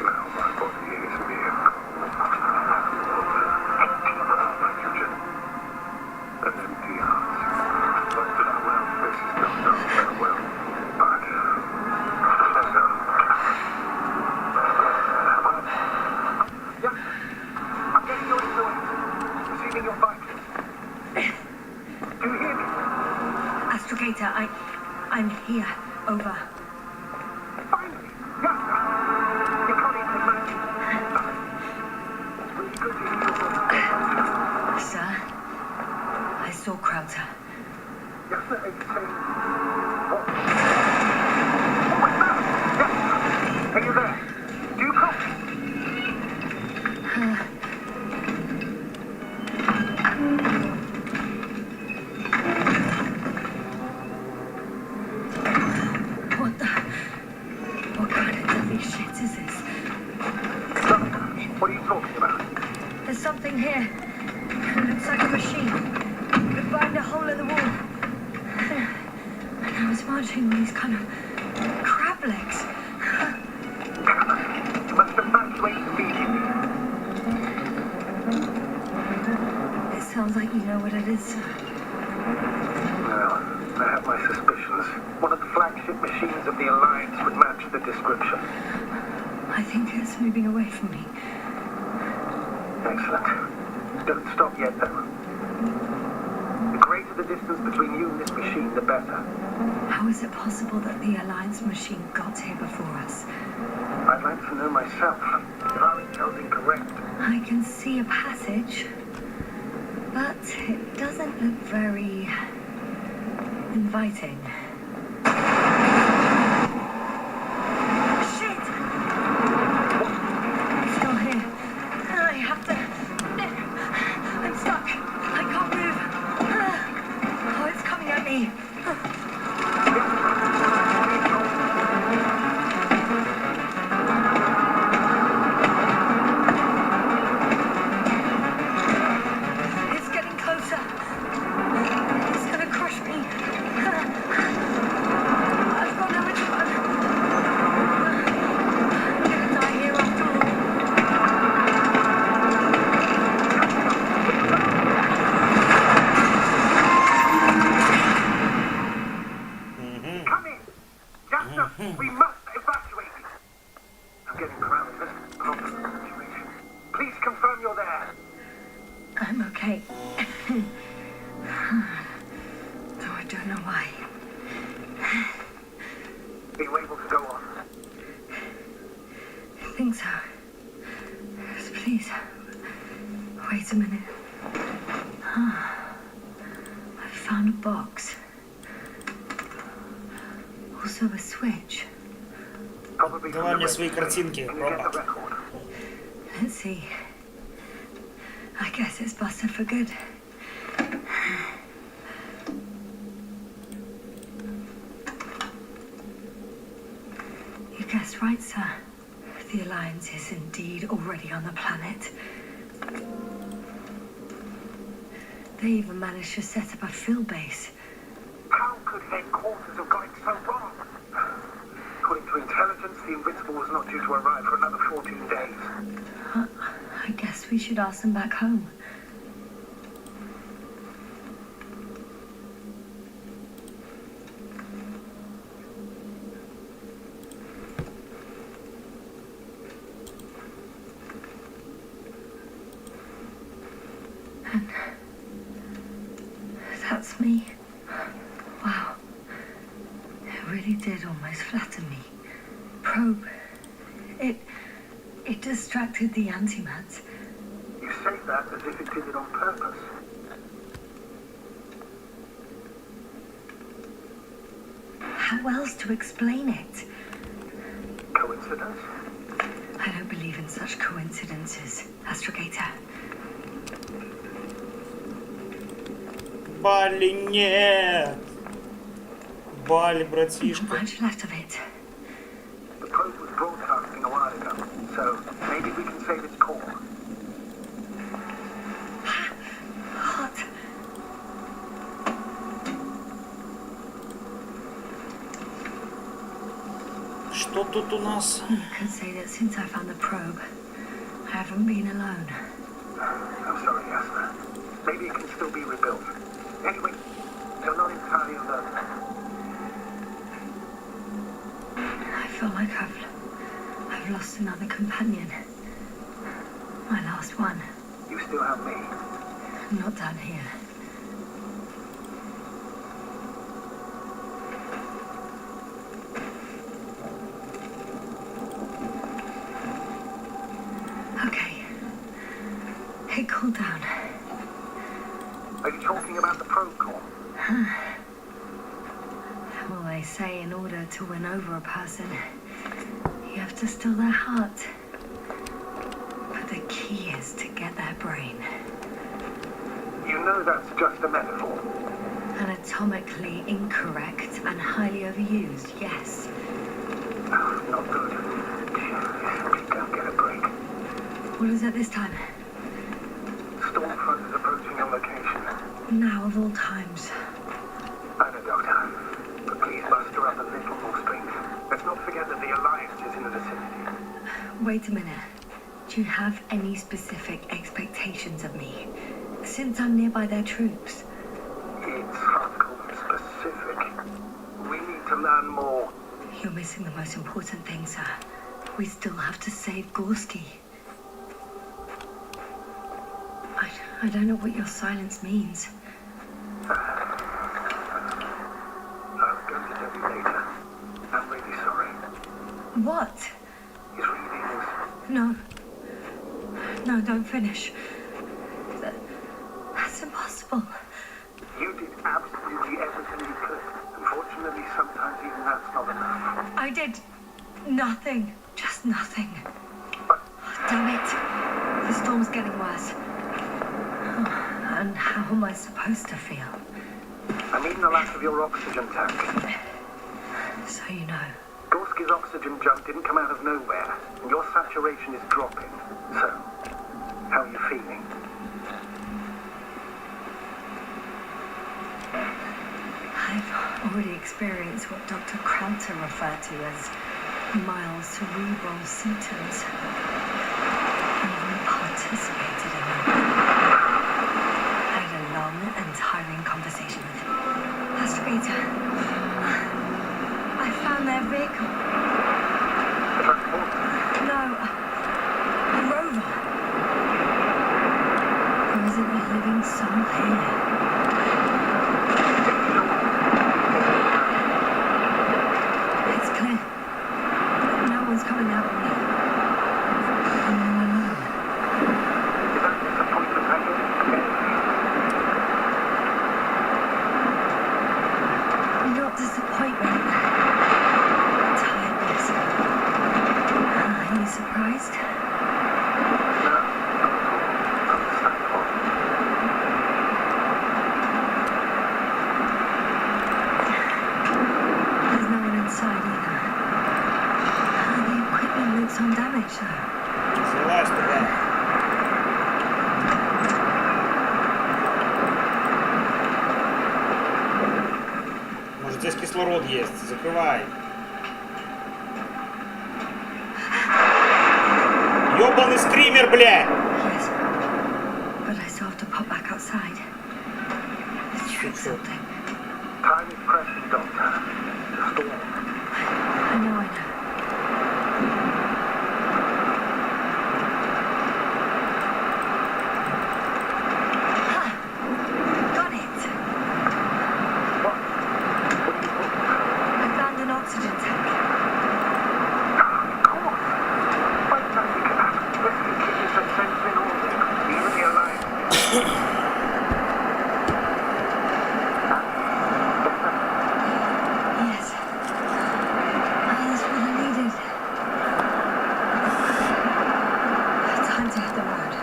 now my body is mere cold. Nitrogen. An empty heart. But, well, this is not done very well. But, Yeah, I'm getting your influence. Receiving your vitals. Do you hear me? Astrogator, I'm here. Over. Finally! Yeah! Your colleagues have managed. It's really good to hear your voice. Sir, I saw Krauter. Yes, sir, it's saying... What? Oh, what's that? Yes! Are you there? Do you copy? What kind of deadly shit is this? Doctor, what are you talking about? There's something here. It looks like a machine. It could bind a hole in the wall. And I was marching on these kind of crab legs. You must have evacuated immediately. It sounds like you know what it is, sir. Well, I have my suspicions. One of the flagship machines of the Alliance would match the description. I think it's moving away from me. Excellent. Don't stop yet, though. The greater the distance between you and this machine, the better. How is it possible that the Alliance machine got here before us? I'd like to know myself. If our intel's incorrect, I can see a passage, but it doesn't look very inviting. Shit! It's still here. I have to... I'm stuck. I can't move. Oh, it's coming at me. It's getting closer. It's gonna crush me. I've got nowhere to run. I'm gonna die here after all. come in! Jasper, we must evacuate you. I'm getting crowded. This is a problem situation. Please confirm you're there. I'm okay. Though I don't know why. Are you able to go on? I think so. Yes, please. Wait a minute. I found a box. Also a switch. Probably Давай мне свои картинки, Can you get the робот. record? Let's see. I guess it's busted for good. You guessed right, sir. The Alliance is indeed already on the planet. They even managed to set up a field base. How could headquarters have got it so wrong? According to intelligence, the Invincible was not due to arrive for another 14 days. I guess we should ask them back home. And that's me. Wow. It really did almost flatten me. Probe. It distracted the antimads. You say that as if it did it on purpose. How else to explain it? Coincidence? I don't believe in such coincidences, Astrogator. Бали, нет! Бали, братишка. Not much left of it. The probe was broadcasting a while ago, so maybe we can save its core. Hot. Что тут у нас? I could say that since I found the probe, I haven't been alone. I'm sorry, Jasper. Maybe it can still be rebuilt. Anyway, you're not entirely alone. I feel like I've lost another companion. My last one. You still have me. I'm not done here. Okay. It cooled down. Are you talking about the probe core? Well, they say in order to win over a person, you have to steal their heart. But the key is to get their brain. You know that's just a metaphor. Anatomically incorrect and highly overused, yes. Not good. Simply don't get a break. What is it this time? Stormfront is approaching your location. Now of all times. I know, Doctor. But please muster up a little more strength. Let's not forget that the Alliance is in the vicinity. Wait a minute. Do you have any specific expectations of me? Since I'm nearby their troops. It's hard to call them specific. We need to learn more. You're missing the most important thing, sir. We still have to save Gorski. I don't know what your silence means. I'll go to Debbie later. I'm really sorry. What? His readings. No. No, don't finish. That's impossible. You did absolutely everything you could. Unfortunately, sometimes even that's not enough. I did nothing. Just nothing. But Damn it. The storm's getting worse. And how am I supposed to feel? I mean the lack of your oxygen tank. So you know. Gorski's oxygen jump didn't come out of nowhere, and your saturation is dropping. So, how are you feeling? I've already experienced what Dr. Krauter referred to as mild cerebral symptoms. I even participated in them. I had a long and tiring conversation with him. Astrogator, I found their vehicle. No, a rover. There isn't a living soul here. It's clear. No one's coming out with me. I'm all alone. Is that disappointment hanging? Not disappointment. Tired. кислород есть. Закрывай. Ёбаный скример, блядь! Yes. But I still have to pop back outside. Let's check something. Time is precious, Doctor. The storm. I know. Ha! Got it! What? What are you looking for? I found an oxygen tank. Of course. Why don't you get out? Let's keep this sense in order. Even the alliance. Yes. That's what I needed. Time to hit the road.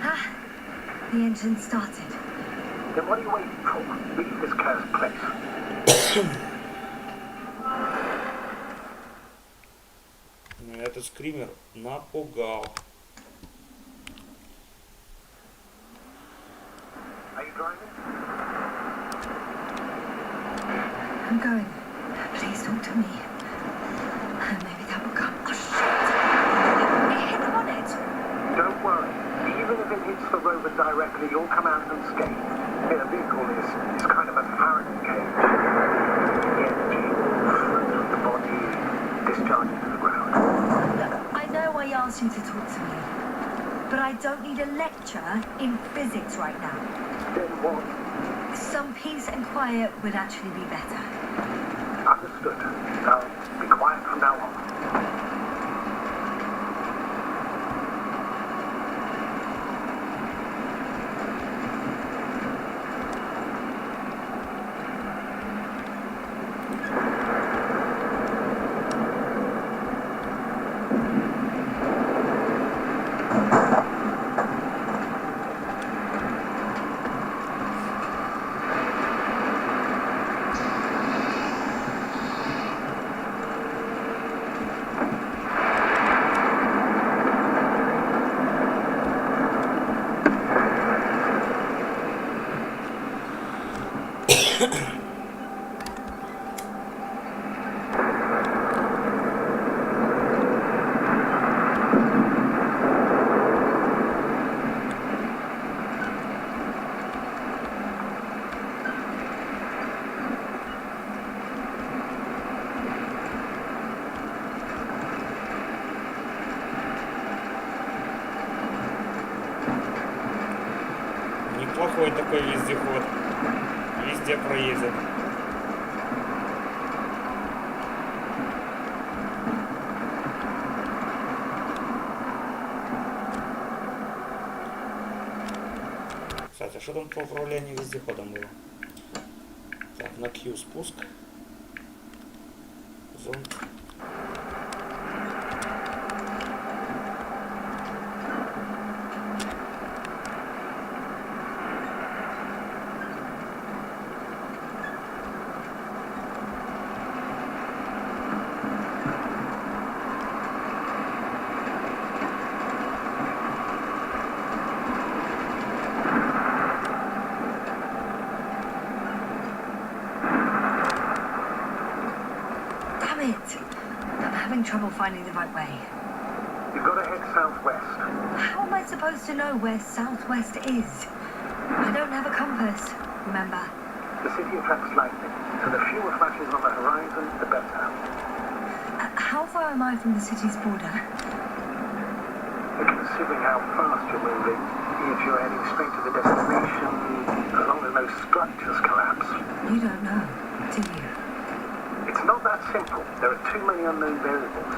Ah, the engine started. Then what are you waiting for? Leave this cursed place. Этот скример напугал. Are you driving? I'm going. Please talk to me. Maybe that will come. Oh, shit! It hit the bonnet! Don't worry. Even if it hits the rover directly, you'll come out unscathed. The vehicle is kind of a Faraday cage. The energy flows with the body, discharges to the ground. Look, I know I asked you to talk to me, but I don't need a lecture in physics right now. Then what? Some peace and quiet would actually be better. Understood. Now, be quiet from now on. Неплохой такой вездеход. Везде проедет. Кстати, а что там по управлению вездеходом было? Так, на Q спуск. Зонд. Damn it! I'm having trouble finding the right way. You've got to head southwest. How am I supposed to know where southwest is? I don't have a compass, remember? The city attracts lightning, so the fewer flashes on the horizon, the better. How far am I from the city's border? Considering how fast you're moving, if you're heading straight to the destination, as long as no structures collapse. You don't know, do you? It's not that simple. There are too many unknown variables.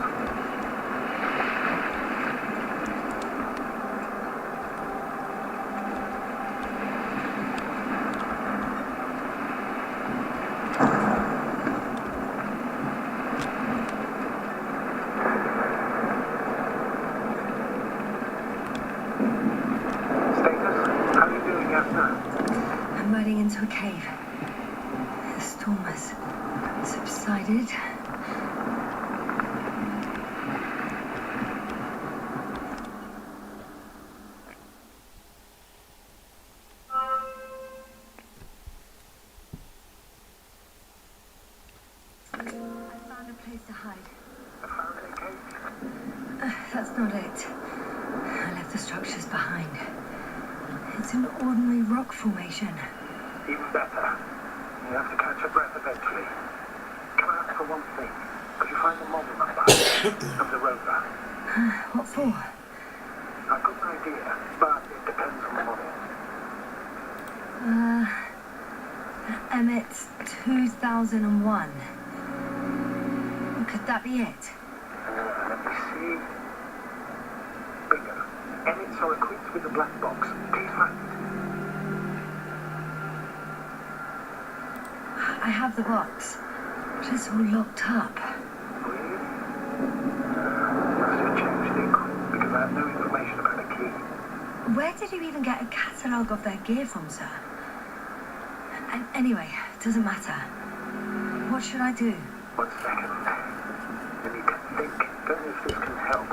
into a cave. The storm has subsided. I found a place to hide. A Faraday cage? That's not it. I left the structures behind. It's an ordinary rock formation. Even better. You have to catch your breath eventually. Come out for one thing. Could you find the model number of the rover? What for? I've got an idea, but it depends on the model. Emmett's 2001. Could that be it? Let me see. Bingo. Emmets are equipped with a black box. Please find it. I have the box, but it's all locked up. Really? Must have changed the ink because I have no information about a key. Where did you even get a catalogue of their gear from, sir? Anyway, doesn't matter. What should I do? 1 second. Then you can think. Don't know if this can help.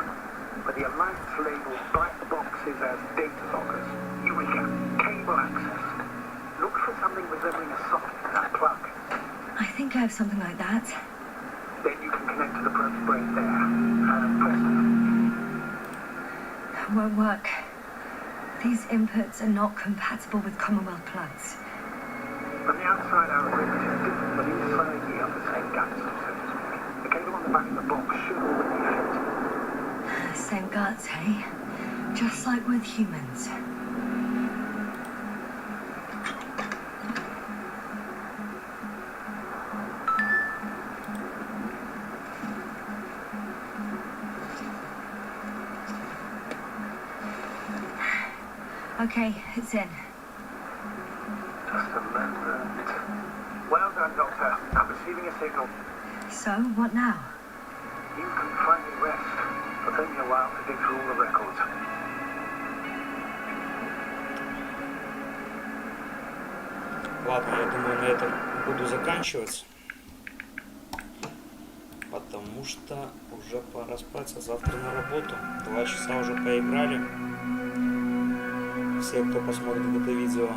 But the Alliance labels black boxes as data lockers. Eureka. Cable access. Look for something resembling a socket, a plug. I think I have something like that. Then you can connect to the probe brain there. And press it. Won't work. These inputs are not compatible with Commonwealth plugs. From the outside, our equipment is different, but inside we have the same guts, so to speak. The cable on the back of the box should already fit. Same guts, eh? Just like with humans. Okay, it's in. Just a moment. Well done, Doctor. I'm receiving a signal. So, what now? You can finally rest. It'll take me a while to dig through all the records. Ладно, я думаю, на этом буду заканчивать. Потому что уже пора спать, а завтра на работу. 2 часа уже поиграли. Всем, кто посмотрит это видео,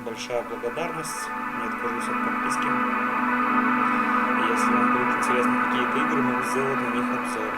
большая благодарность. Не откажусь от подписки. Если вам будут интересны какие-то игры, могу сделать на них обзор.